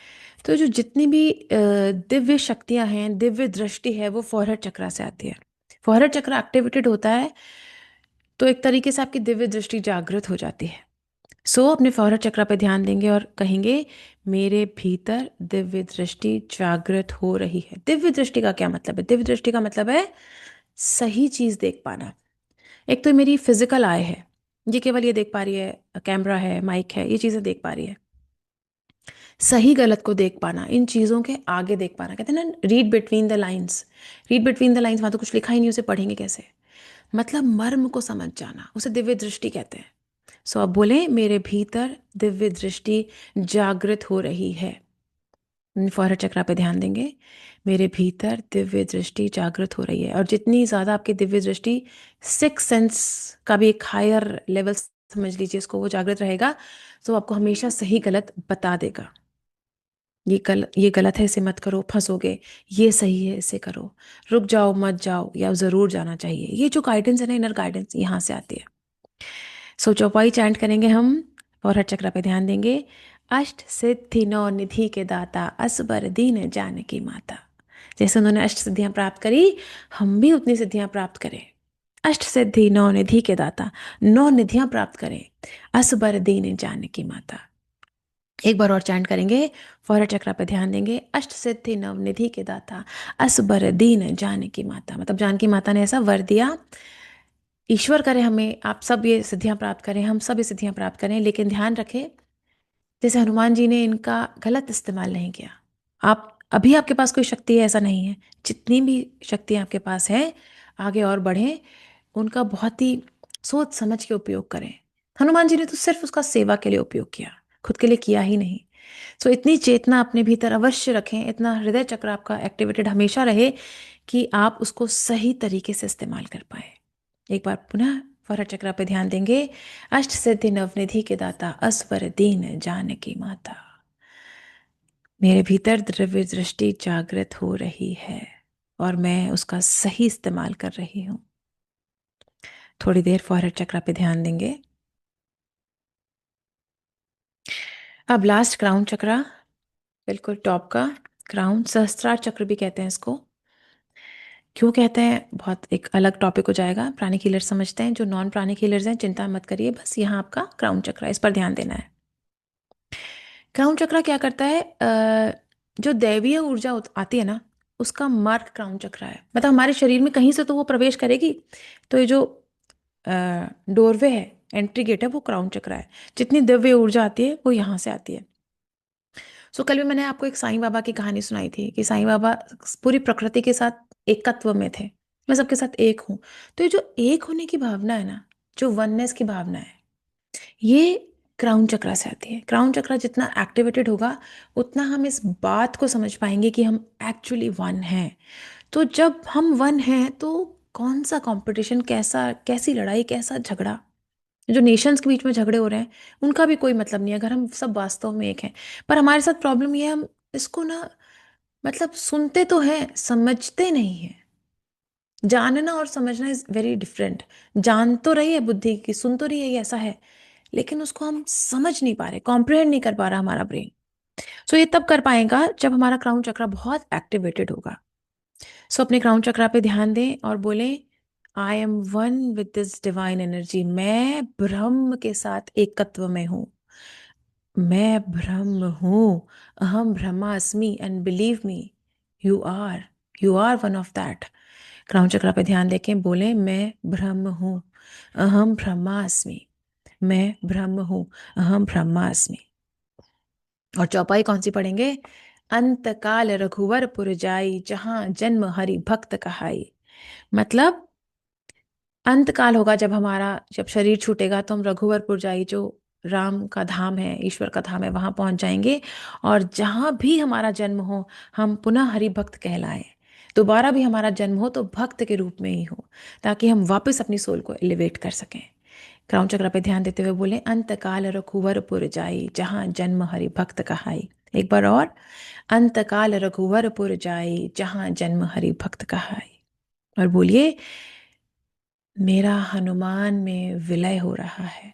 तो जो जितनी भी दिव्य शक्तियां हैं, दिव्य दृष्टि है, वो फॉरहेड चक्र से आती है। फॉरहेड चक्र एक्टिवेटेड होता है तो एक तरीके से आपकी दिव्य दृष्टि जागृत हो जाती है। सो अपने फॉरहेड चक्र पे ध्यान देंगे और कहेंगे, मेरे भीतर दिव्य दृष्टि जागृत हो रही है। दिव्य दृष्टि का क्या मतलब है? दिव्य दृष्टि का मतलब है सही चीज देख पाना, एक तो मेरी फिजिकल आई है, ये केवल ये देख पा रही है, कैमरा है, माइक है, ये चीज़ें देख पा रही है। सही गलत को देख पाना, इन चीज़ों के आगे देख पाना, कहते हैं ना read between the lines. Read between the lines, वहाँ तो कुछ लिखा ही नहीं, उसे पढ़ेंगे कैसे? मतलब मर्म को समझ जाना, उसे दिव्य दृष्टि कहते हैं। सो अब बोले, मेरे भीतर दिव्य दृष्टि जागृत हो रही है। फौरहर चक्रा पे ध्यान देंगे, मेरे भीतर दिव्य दृष्टि जागृत हो रही है। और जितनी ज़्यादा आपकी दिव्य दृष्टि, सिक्स सेंस का भी एक हायर लेवल समझ लीजिए इसको, वो जागृत रहेगा, तो आपको हमेशा सही गलत बता देगा। ये गलत है, इसे मत करो, फंसोगे। ये सही है, इसे करो। रुक जाओ, मत जाओ, या ज़रूर जाना चाहिए। ये जो गाइडेंस है ना, इनर गाइडेंस, यहाँ से आती है। सो चौपाई चैंट करेंगे हम, और हर चक्र पे ध्यान देंगे। अष्ट सिद्धि नौ निधि के दाता, असबर दीन जानकी माता। जैसे उन्होंने अष्ट सिद्धियां प्राप्त करी, हम भी उतनी सिद्धियां प्राप्त करें। अष्ट सिद्धि नौ निधि के दाता, नौ निधियां प्राप्त करें, असबर दीन जानकी माता। एक बार और चैंट करेंगे, फौरहर चक्र पे ध्यान देंगे। अष्ट सिद्धि नव निधि के दाता, असबर दीन जानकी माता। मतलब जानकी माता ने ऐसा वर दिया। ईश्वर करे हमें, आप सब ये सिद्धियां प्राप्त करें, हम सब ये सिद्धियां प्राप्त करें, लेकिन ध्यान रखें, जैसे हनुमान जी ने इनका गलत इस्तेमाल नहीं किया। आप अभी आपके पास कोई शक्ति है ऐसा नहीं है, जितनी भी शक्तियां आपके पास हैं, आगे और बढ़ें, उनका बहुत ही सोच समझ के उपयोग करें। हनुमान जी ने तो सिर्फ उसका सेवा के लिए उपयोग किया, खुद के लिए किया ही नहीं। सो इतनी चेतना अपने भीतर अवश्य रखें, इतना हृदय चक्र आपका एक्टिवेटेड हमेशा रहे कि आप उसको सही तरीके से इस्तेमाल कर पाए। एक बार पुनः फौरहर चक्र पे ध्यान देंगे। अष्ट सिद्धि नवनिधि के दाता, असवर दीन जानकी माता। मेरे भीतर दिव्य दृष्टि जागृत हो रही है और मैं उसका सही इस्तेमाल कर रही हूँ। थोड़ी देर फौरहर चक्र पे ध्यान देंगे। अब लास्ट क्राउन चक्रा, बिल्कुल टॉप का क्राउन, सहस्त्रार चक्र भी कहते हैं इसको। क्यों कहते हैं, बहुत एक अलग टॉपिक हो जाएगा, प्राणिक हीलर समझते हैं। जो नॉन प्राणिक हीलर्स हैं, चिंता मत करिए, बस यहाँ आपका क्राउन चक्र है, इस पर ध्यान देना है। क्राउन चक्र क्या करता है, जो दैवीय ऊर्जा आती है ना, उसका मार्ग क्राउन चक्र है। मतलब हमारे शरीर में कहीं से तो वो प्रवेश करेगी, तो ये जो डोरवे है, एंट्री गेट है, वो क्राउन चक्र है। जितनी दिव्य ऊर्जा आती है वो यहाँ से आती है। सो कल भी मैंने आपको एक साईं बाबा की कहानी सुनाई थी कि साईं बाबा पूरी प्रकृति के साथ एकत्व में थे। मैं सबके साथ एक हूँ। तो ये जो एक होने की भावना है ना, जो वननेस की भावना है, ये क्राउन चक्र से आती है। क्राउन चक्र जितना एक्टिवेटेड होगा, उतना हम इस बात को समझ पाएंगे कि हम एक्चुअली वन हैं। तो जब हम वन हैं, तो कौन सा कंपटीशन, कैसा, कैसी लड़ाई, कैसा झगड़ा, जो नेशंस के बीच में झगड़े हो रहे हैं, उनका भी कोई मतलब नहीं है अगर हम सब वास्तव में एक हैं। पर हमारे साथ प्रॉब्लम ये है, हम इसको ना, मतलब सुनते तो हैं, समझते नहीं हैं। जानना और समझना इज वेरी डिफरेंट। जान तो रही है बुद्धि की, सुन तो रही है ये ऐसा है, लेकिन उसको हम समझ नहीं पा रहे, कॉम्प्रिहेंड नहीं कर पा रहा हमारा ब्रेन। सो ये तब कर पाएगा जब हमारा क्राउन चक्र बहुत एक्टिवेटेड होगा। सो अपने क्राउन चक्र पे ध्यान दें और बोलें, I am one with this divine energy. मैं ब्रह्म के साथ एकत्व में हूँ। मैं ब्रह्म हूँ, अहम ब्रह्मास्मि, and believe me, you are one of that. Crown chakra पे ध्यान देके बोलें, मैं ब्रह्म हूँ, अहम ब्रह्मास्मि। मैं ब्रह्म हूँ, अहम ब्रह्मास्मि। और चौपाई कौन सी पढ़ेंगे? अंत काल रघुवर पुर जाई, जहां जन्म हरि भक्त कहाई। मतलब अंत काल होगा, जब शरीर छूटेगा, तो हम रघुवरपुर जाई, जो राम का धाम है, ईश्वर का धाम है, वहां पहुंच जाएंगे। और जहां भी हमारा जन्म हो, हम पुनः हरि भक्त कहलाए। दोबारा भी हमारा जन्म हो तो भक्त के रूप में ही हो, ताकि हम वापस अपनी सोल को एलिवेट कर सकें। क्राउन चक्र पे ध्यान देते हुए बोले, अंत काल रघुवरपुर जाई, जहां जन्म हरि भक्त कहाई। एक बार और, अंत काल रघुवरपुर जाई, जहां जन्म हरि भक्त कहाई। और बोलिए, मेरा हनुमान में विलय हो रहा है।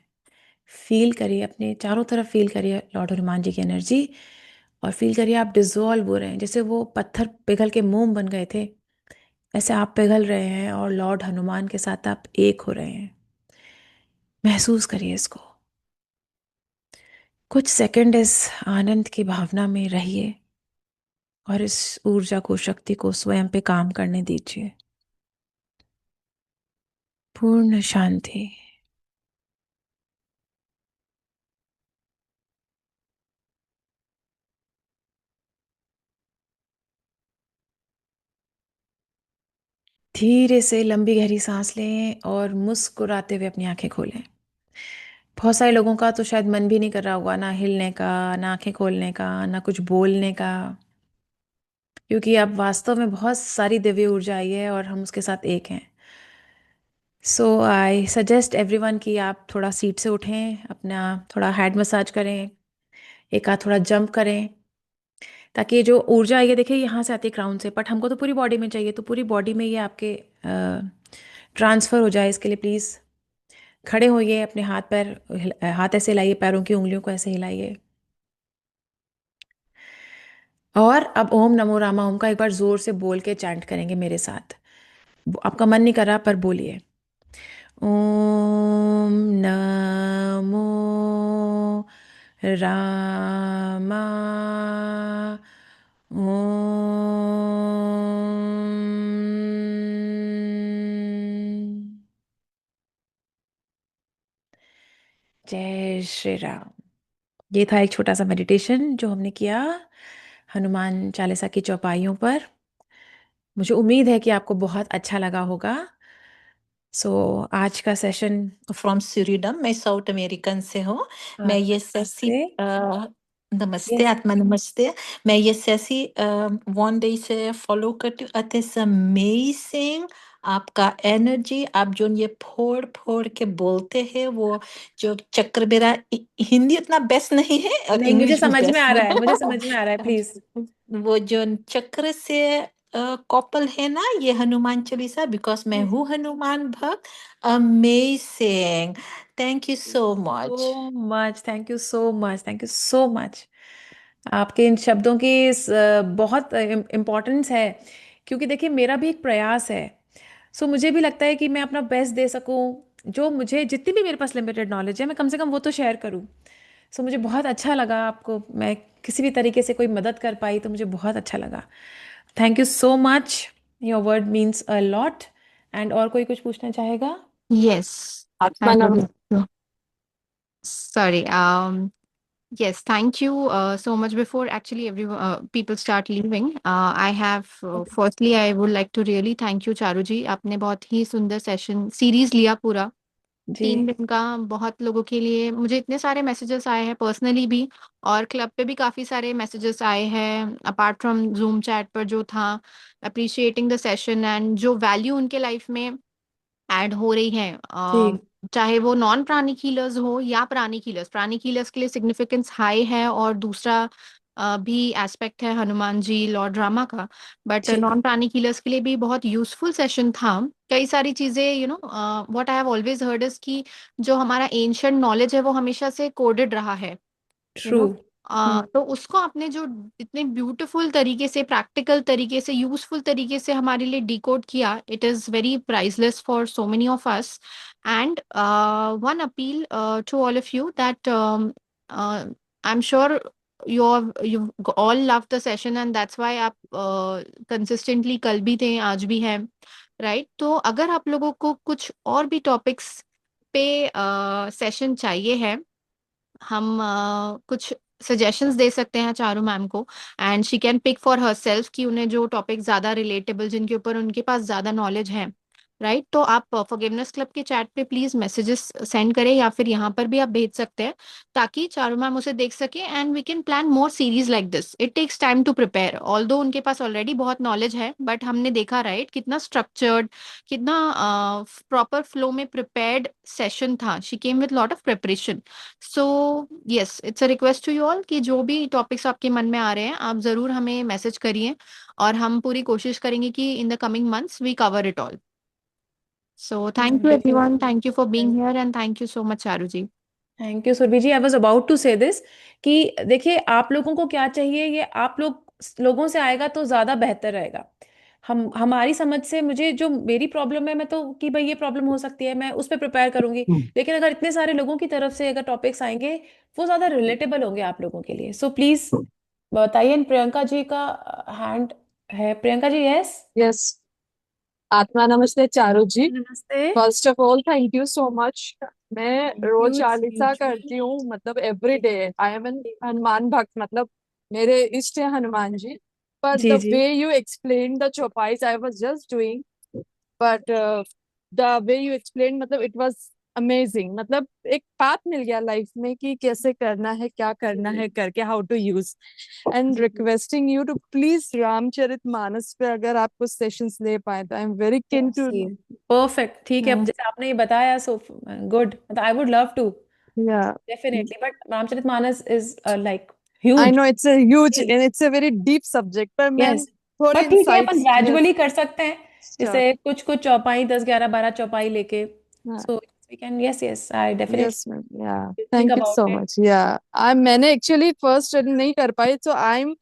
फील करिए, अपने चारों तरफ फील करिए लॉर्ड हनुमान जी की एनर्जी, और फील करिए आप डिजोल्व हो रहे हैं। जैसे वो पत्थर पिघल के मोम बन गए थे, ऐसे आप पिघल रहे हैं और लॉर्ड हनुमान के साथ आप एक हो रहे हैं। महसूस करिए इसको। कुछ सेकंड इस आनंद की भावना में रहिए और इस ऊर्जा को, शक्ति को स्वयं पे काम करने दीजिए। पूर्ण शांति। धीरे से लंबी गहरी सांस लें और मुस्कुराते हुए अपनी आंखें खोलें। बहुत सारे लोगों का तो शायद मन भी नहीं कर रहा होगा, ना हिलने का, ना आंखें खोलने का, ना कुछ बोलने का, क्योंकि अब वास्तव में बहुत सारी दिव्य ऊर्जा आई है और हम उसके साथ एक हैं। सो आई सजेस्ट एवरीवन कि आप थोड़ा सीट से उठें, अपना थोड़ा हेड मसाज करें, एक आध थोड़ा जंप करें, ताकि ये जो ऊर्जा आई है, देखिए यहाँ से आती है क्राउन से, बट हमको तो पूरी बॉडी में चाहिए, तो पूरी बॉडी में ये आपके ट्रांसफ़र हो जाए। इसके लिए प्लीज़ खड़े होइए, अपने हाथ पैर हाथ ऐसे हिलाइए, पैरों की उंगलियों को ऐसे हिलाइए, और अब ओम नमो रामा ओम का एक बार जोर से बोल के चैंट करेंगे मेरे साथ। आपका मन नहीं कर रहा पर बोलिए, ओम नमो रामा ओम। जय श्री राम। ये था एक छोटा सा मेडिटेशन जो हमने किया हनुमान चालीसा की चौपाइयों पर। मुझे उम्मीद है कि आपको बहुत अच्छा लगा होगा। सो आज का सेशन फ्रॉम सूरीडम, मैं साउथ अमेरिकन से हूँ। मैं ये सेसी नमस्ते। नमस्ते यस आत्मा, नमस्ते। मैं ये सेसी वन डे से फॉलो करती हूँ। इट्स अमेजिंग आपका एनर्जी, आप जो ये फोड़ फोड़ के बोलते हैं, वो जो चक्र बेरा हिंदी उतना बेस्ट नहीं है और नहीं, मुझे इंग्लिश भी समझ में बेस्ट आ रहा है, मुझे नहीं। समझ में आ रहा है, प्लीज। वो जो चक्र से कॉपल है ना, ये हनुमान चालीसा, बिकॉज मैं हूँ हनुमान भक्त। Amazing, thank you so much. So much, thank you so much, thank you so much. आपके इन शब्दों की बहुत इम्पोर्टेंस है, क्योंकि देखिए मेरा भी एक प्रयास है। सो मुझे भी लगता है कि मैं अपना बेस्ट दे सकूं, जो मुझे जितनी भी मेरे पास लिमिटेड नॉलेज है, मैं कम से कम वो तो शेयर करूं। सो मुझे बहुत अच्छा लगा, आपको मैं किसी भी तरीके से कोई मदद कर पाई तो मुझे बहुत अच्छा लगा। Thank you so much, your word means a lot. And और कोई कुछ पूछना चाहेगा? Yes, I आत्मा would num like to. Sorry. Yes, thank you so much. Before actually every people start leaving, I have firstly I would like to really thank you, Charu जी। आपने बहुत ही सुंदर सेशन सीरीज लिया पूरा जी 3 दिन का। बहुत लोगों के लिए मुझे इतने सारे मैसेजेस आए हैं पर्सनली भी, और क्लब पे भी काफ़ी सारे मैसेजेस आए हैं अपार्ट फ्रॉम जूम चैट पर जो था, अप्रिशिएटिंग द सेशन एंड जो वैल्यू उनके लाइफ में ऐड हो रही है। जी चाहे वो नॉन प्राणिक हीलर्स हो या प्राणिक हीलर्स के लिए सिग्निफिकेंस हाई है, और दूसरा भी एस्पेक्ट है हनुमान जी लॉर्ड रामा का। But ji non pranic healers के लिए भी बहुत यूजफुल सेशन था। कई सारी चीजें what I have always heard is कि जो हमारा एंशियंट नॉलेज है वो हमेशा से कोडेड रहा है, यू ट्रू। नो तो उसको आपने जो इतने ब्यूटीफुल तरीके से, प्रैक्टिकल तरीके से, यूजफुल तरीके से हमारे लिए डिकोड किया, it is very priceless for so many of us. And one appeal to all of you that I am sure you all love the session and that's why आप कंसिस्टेंटली कल भी थे, आज भी हैं, राइट? तो अगर आप लोगों को कुछ और भी टॉपिक्स पे सेशन चाहिए है, हम कुछ सजेशंस दे सकते हैं चारू मैम को, and she can pick for herself कि उन्हें जो टॉपिक ज्यादा रिलेटेबल, जिनके ऊपर उनके पास ज्यादा नॉलेज है, राइट? तो आप फॉरगिवनेस क्लब के चैट पे प्लीज मैसेजेस सेंड करें, या फिर यहाँ पर भी आप भेज सकते हैं, ताकि चारू मैम उसे देख सके and we can plan more series like this. It takes time to prepare, although उनके पास ऑलरेडी बहुत नॉलेज है, बट हमने देखा, राइट, कितना स्ट्रक्चर्ड, कितना प्रॉपर फ्लो में प्रिपेयर्ड सेशन था। She came with lot of preparation. So yes, it's a request to you all कि जो भी टॉपिक्स आपके मन में आ रहे हैं आप जरूर हमें मैसेज करिए, और हम पूरी कोशिश करेंगे कि in the coming months we cover it all. So thank you everyone, definitely. Thank you for being here and thank you so much Charu ji. Thank you Surabhi ji, I was about to say this कि देखिए आप लोगों को क्या चाहिए, ये आप लोगों से आएगा तो ज़्यादा बेहतर रहेगा। हम हमारी समझ से, मुझे जो मेरी प्रॉब्लम है, मैं तो कि भाई ये प्रॉब्लम हो सकती है, मैं उस पर प्रिपेयर करूंगी। लेकिन अगर इतने सारे लोगों की तरफ से अगर टॉपिक्स आएंगे, वो ज़्यादा रिलेटेबल होंगे आप लोगों के लिए। सो प्लीज़ बताइए। प्रियंका जी का हैंड है, प्रियंका जी? यस। Yes. आत्मा नमस्ते चारू जी। नमस्ते। First of all thank you so much. मैं Thank रोज you, it's चालीसा mutual. करती हूँ, मतलब every day. I am an Hanuman भक्त, मतलब मेरे इष्ट है हनुमान जी। पर जी द जी way you explain the chaupais I was just doing, but the way you explain, मतलब इट वाज अमेजिंग। मतलब एक पाथ मिल गया लाइफ में कि कैसे करना है, क्या करना है करके, how to use. And requesting you to please Ramcharit Manas पे अगर आप कुछ सेशंस ले पाए तो I am very keen to. Perfect. ठीक है, अब जैसे आपने ये बताया सो गुड, मतलब आई वुड लव टू या definitely, but Ramcharitmanas is like I huge. No it's a huge and it's a very deep subject, पर मैम यस, थोड़े पर ठीक है, अपन इंसाइट्स ग्रेजुअली यस। कर सकते हैं, जैसे कुछ कुछ चौपाई 10 11 12 चौपाई लेके, so we can, yes yes, I yes definitely ma'am, yeah think thank you so about it. Much. Yeah I मैंने एक्चुअली फर्स्ट नहीं कर पाई, तो आई एम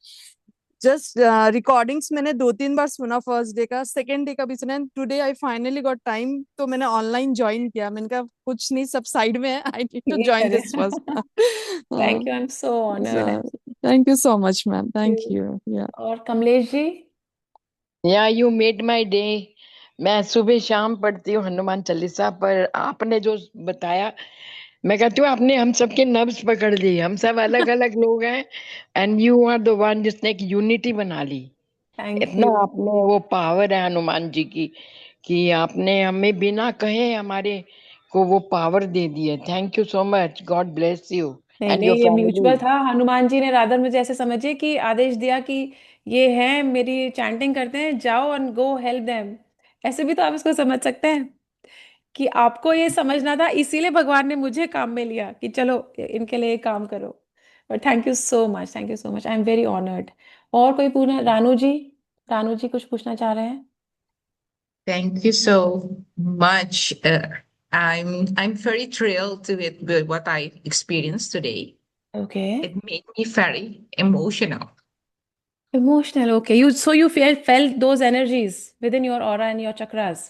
जस्ट रिकॉर्डिंग्स मैंने 2 3 बार सुना, फर्स्ट डे का, सेकेंड डे का भी सुना। Today I finally got time, तो मैंने ऑनलाइन ज्वाइन किया। मैंने कहा कुछ नहीं, सब साइड में है, आई नीड टू ये ज्वाइन करें। This first. Thank you, I am so honoured. Thank you so much ma'am, thank you. या और कमलेश जी। या यू मेड माय डे। मैं सुबह शाम पढ़ती हूँ हनुमान चालीसा, पर आपने जो बताया, मैं कहती हूँ आपने हम सबके नब्ज पकड़ ली। हम सब अलग अलग लोग हैं, and you are the one जिसने एक यूनिटी बना ली। थैंक इतना यू। आपने वो पावर है हनुमान जी की, कि आपने हमें बिना कहे हमारे को वो पावर दे दी है। Thank you so much. God bless you नहीं एंड योर नहीं, ये फैमिली। म्यूचुअल था। हनुमान जी ने राधा मुझे ऐसे समझिए कि आदेश दिया कि ये हैं मेरी चैंटिंग करते हैं, जाओ एंड गो हेल्प देम। ऐसे भी तो आप इसको समझ सकते हैं कि आपको ये समझना था, इसीलिए भगवान ने मुझे काम में लिया कि चलो इनके लिए काम करो। But thank you so much, thank you so much, I am very honoured. और कोई पूछना? रानू जी, रानू जी कुछ पूछना चाह रहे हैं? Thank you so much. I'm very thrilled with what I experienced today. Okay. It made me very emotional. Emotional, okay. You so you felt those energies within your aura and your chakras.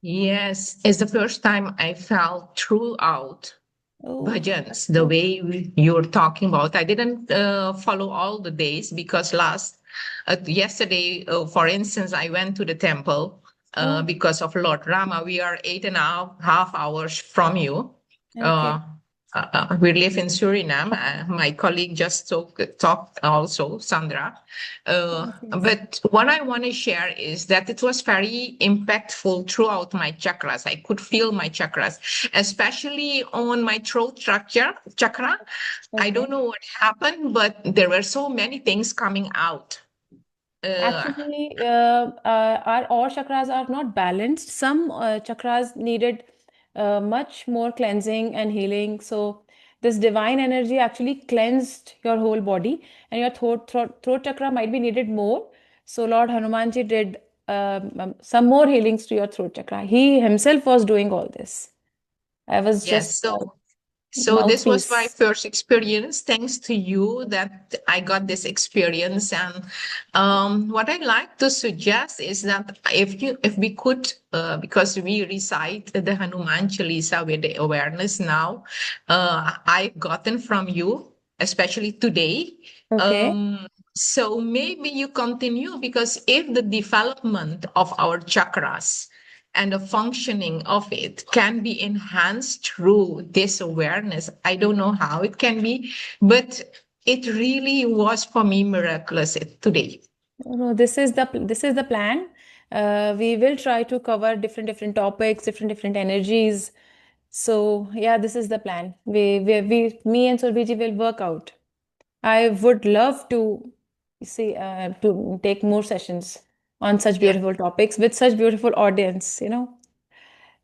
Yes, it's the first time I felt throughout Oh. bhajans the way you're talking about. I didn't follow all the days because yesterday, for instance, I went to the temple Oh, because of Lord Rama. We are 8.5 hours from you. okay. We live in Suriname. My colleague just talked also, Sandra. Yes, yes. But what I want to share is that it was very impactful throughout my chakras. I could feel my chakras, especially on my throat chakra. I Okay. don't know what happened, but there were so many things coming out. Actually, our all chakras are not balanced. Some chakras needed much more cleansing and healing. So this divine energy actually cleansed your whole body, and your throat chakra might be needed more. So Lord Hanumanji did some more healings to your throat chakra. He himself was doing all this. I was just Yes, so this was my mouthpiece. first experience. Thanks to you that I got this experience. And what I'd like to suggest is that if we could, because we recite the Hanuman Chalisa with the awareness now, I've gotten from you, especially today. Okay. So maybe you continue, because if the development of our chakras and the functioning of it can be enhanced through this awareness. I don't know how it can be, but it really was for me miraculous today. No, this is the plan. We will try to cover different topics, different energies. So yeah, this is the plan. Me and Surbhi will work out. I would love to see to take more sessions on such Yeah. beautiful topics with such beautiful audience, you know.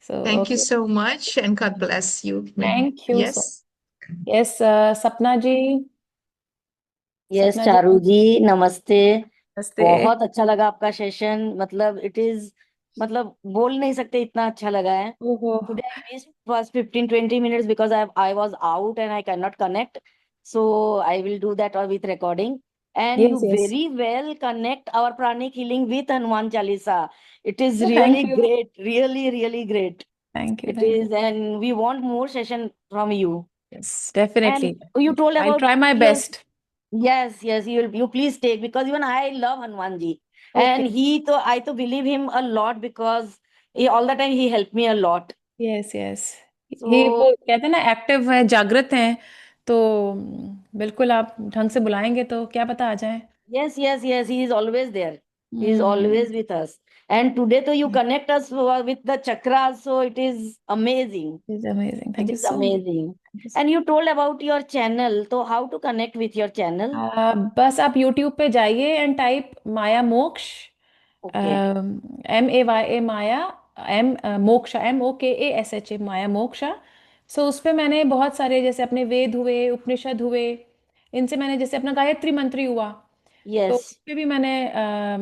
So Thank you okay, so much, and God bless you. thank you so. Yes. Yes, Sapna ji, yes Sapna ji, Charu ji, नमस्ते। नमस्ते। बहुत अच्छा लगा आपका सेशन। मतलब इट इज, मतलब बोल नहीं सकते, इतना अच्छा लगा है। ओहो। Today I missed first 15-20 minutes because I was out and I cannot connect, so I will do that or with recording. And you Yes, yes. very well connect our pranic healing with Hanuman Chalisa. It is Oh, really thank you. great, really great. Thank you. It Thank is, you. and we want more session from you. Yes, And definitely. you told I'll about try my your, best. yes, you please take, because even I love Hanumanji. And Okay. I to believe him a lot because all the time he helped me a lot. Yes yes he So वो कहते हैं ना एक्टिव है, जागृत हैं, तो बिल्कुल आप ढंग से बुलाएंगे तो क्या पता आ जाए। yes, he is always there. He is hmm always with us. And today, तो you connect us with the chakras, so it is amazing. Is amazing, It thank you is so amazing. Much. And you told about your channel. So how to connect with your channel? बस आप YouTube पे जाइए एंड टाइप माया मोक्ष, Okay. MAYA माया, एम मोक्षा, MOKASHA माया मोक्षा। सो उस पे मैंने बहुत सारे जैसे अपने वेद हुए, उपनिषद हुए, इनसे मैंने जैसे अपना गायत्री मंत्र ही हुआ, तो उस Yes. पे भी मैंने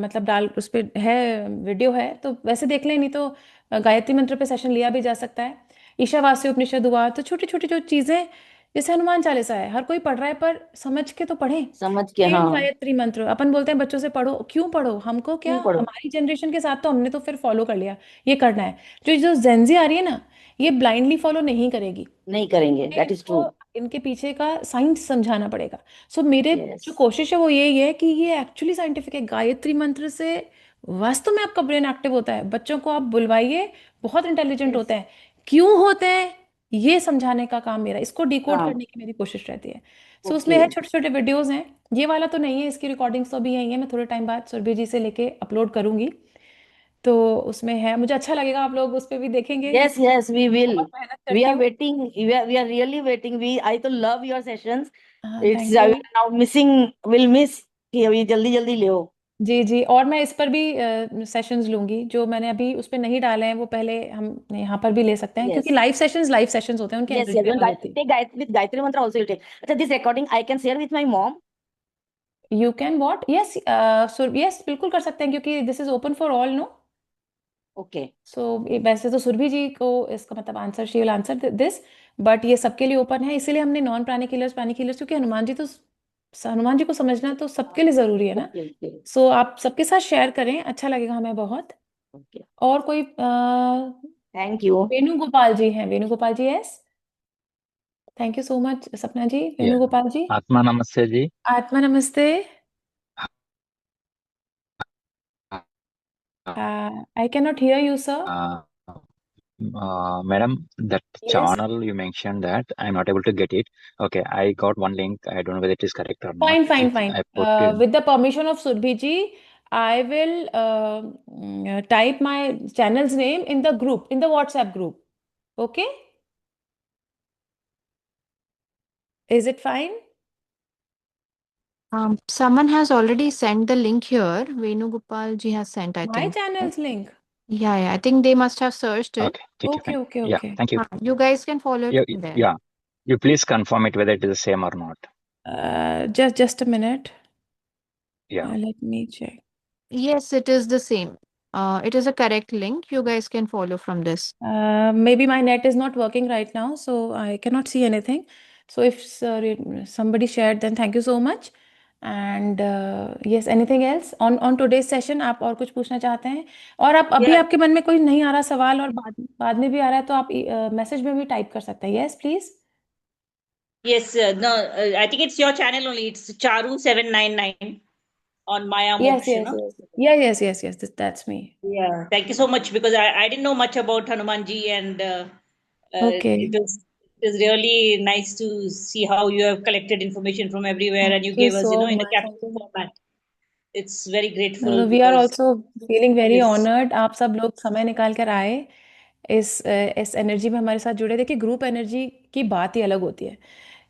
मतलब डाल, उस पे है वीडियो है, तो वैसे देख लें, नहीं तो गायत्री मंत्र पे सेशन लिया भी जा सकता है। ईशावास्य उपनिषद हुआ, तो छोटी छोटी जो चीज़ें, जैसे हनुमान चालीसा है, हर कोई पढ़ रहा है, पर समझ के तो पढ़ें। समझ के सेम हाँ गायत्री मंत्र अपन बोलते हैं बच्चों से पढ़ो, क्यों पढ़ो, हमको क्या, क्यों पढ़ो हमारी जनरेशन के साथ तो हमने तो फिर फॉलो कर लिया, ये करना है। जो जो जेंजी आ रही है ना, ये ब्लाइंडली फॉलो नहीं करेगी, नहीं करेंगे, हमें that is इनको true. इनके पीछे का साइंस समझाना पड़ेगा। सो मेरे जो Yes. कोशिश है वो यही है कि ये एक्चुअली साइंटिफिक है। गायत्री मंत्र से वास्तव में आपका ब्रेन एक्टिव होता है। बच्चों को आप बुलवाइए, बहुत इंटेलिजेंट Yes. होते हैं, क्यों होते हैं ये समझाने का काम मेरा, इसको डिकोड हाँ करने की मेरी कोशिश रहती है। सो उसमें है, okay. छोटे छोटे वीडियोस हैं, ये वाला तो नहीं है, इसकी रिकॉर्डिंग्स तो अभी यही है, मैं थोड़े टाइम बाद सुरभि जी से लेके अपलोड करूंगी, तो उसमें है, मुझे अच्छा लगेगा आप लोग उस पर भी देखेंगे, Yes, क्योंकि yes, we बहुत will. मेहनत We करती are हूँ। waiting. We are really waiting. I to love your sessions. हाँ, It's thank you. now missing. Will miss कि अभी जल्दी जल्दी ले जी जी, और मैं इस पर भी सेशंस लूंगी, जो मैंने अभी उस पर नहीं डाले हैं वो पहले हम यहाँ पर भी ले सकते हैं, क्योंकि Yes. लाइव सेशंस होते हैं, उनकी Yes, एनर्जी yes. अलग होती है। Take with Gayatri Mantra also you take. अच्छा, this recording I can share with my mom. You can what, yes, yes बिल्कुल कर सकते हैं, क्योंकि this is open for all, no. Okay. So वैसे तो सुरभि जी को इसका मतलब answer, she will answer this, but ये सबके लिए ओपन है, इसीलिए हमने non pranic healers, pranic healers, क्योंकि हनुमान जी को समझना तो सबके लिए जरूरी है ना। Okay, okay, सो आप सबके साथ शेयर करें, अच्छा लगेगा हमें बहुत। okay. और कोई Thank you. वेणुगोपाल जी हैं, Venugopal ji, yes, thank you so much Sapna ji. Yeah. Venugopal जी, आत्मा नमस्ते जी। आत्मा नमस्ते। I can not here you sir. Madam, that yes, channel you mentioned that I'm not able to get it. Okay, I got one link. I don't know whether it is correct or not. Fine fine It's, fine, I put in. With the permission of Surabhi ji, I will type my channel's name in the group, in the WhatsApp group, okay, is it fine? Someone has already sent the link here. Venugopal ji has sent, I my think. Channels link, Yeah, I think they must have searched it. Okay, ठीक है, okay fine. Okay Yeah, okay, thank you. You guys can follow it from there. Yeah. You please confirm it whether it is the same or not. Just a minute, Yeah. Let me check. Yes, it is the same. It is a correct link. You guys can follow from this. Maybe my net is not working right now, so I cannot see anything. So if somebody shared, then thank you so much. And yes, anything else on today's session? आप और कुछ पूछना चाहते हैं? और आप अभी Yeah. आपके मन में कोई नहीं आ रहा सवाल, और बाद में भी आ रहा है, तो आप मैसेज में भी टाइप कर सकते हैं। Yes, please. Yes, no, I think it's your channel only. It's Charu799 on Maya Yes, Moksha, yes, no? yes. Yeah, yes. That's me. Yeah, thank you so much because I didn't know much about Hanumanji and Okay. it was really nice to see how you have collected information from everywhere and you Thank you gave us, so in a much. Thank capsule you. format. It's very grateful We are because also feeling very yes, honored, आप सब लोग समय निकाल कर आए, इस एनर्जी में हमारे साथ जुड़े। देखिए, ग्रुप एनर्जी की बात ही अलग होती है।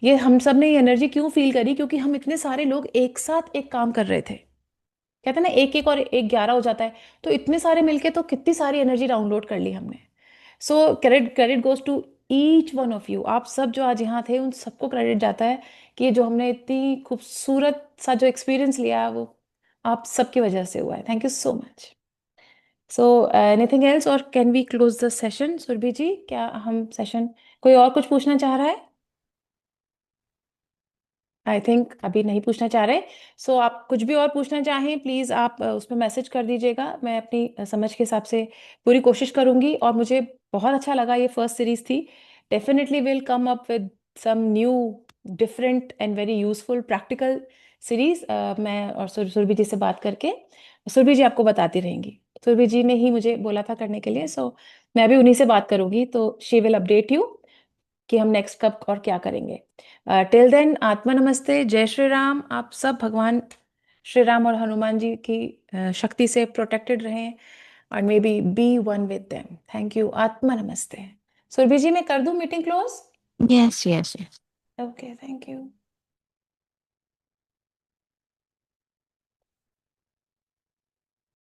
ये हम सब ने ये एनर्जी क्यों फील करी, क्योंकि हम इतने सारे लोग एक साथ एक काम कर रहे थे। कहते हैं ना, एक एक और एक 11 हो जाता है, तो इतने सारे मिलके तो कितनी सारी एनर्जी डाउनलोड कर ली हमने। So credit goes to each one of you. आप सब जो आज यहाँ थे, उन सबको क्रेडिट जाता है कि जो हमने इतनी खूबसूरत सा जो एक्सपीरियंस लिया, वो आप सबकी वजह से हुआ है। Thank you so much. So anything else, और can we close the session? Surabhi ji, क्या हम सेशन, कोई और कुछ पूछना चाह रहा है? आई थिंक अभी नहीं पूछना चाह रहे। सो आप कुछ भी और पूछना चाहें, प्लीज़ आप उसमें मैसेज कर दीजिएगा। मैं अपनी समझ के हिसाब से पूरी कोशिश करूंगी। और मुझे बहुत अच्छा लगा, ये फर्स्ट सीरीज थी। Definitely will come up with some new, different and very useful practical series मैं और सुरभि जी से बात करके सुरभि जी आपको बताती रहेंगी। सुरभि जी ने ही मुझे बोला था करने के लिए, सो मैं भी उन्हीं से बात करूंगी, तो शी विल अपडेट यू कि हम नेक्स्ट कब और क्या करेंगे। टिल देन आत्मा नमस्ते, जय श्री राम। आप सब भगवान श्री राम और हनुमान जी की शक्ति से प्रोटेक्टेड रहें और may be one with them. Thank you. आत्मा नमस्ते। सुरभि जी मैं कर दूं meeting close? Yes, yes, yes. Okay, thank you.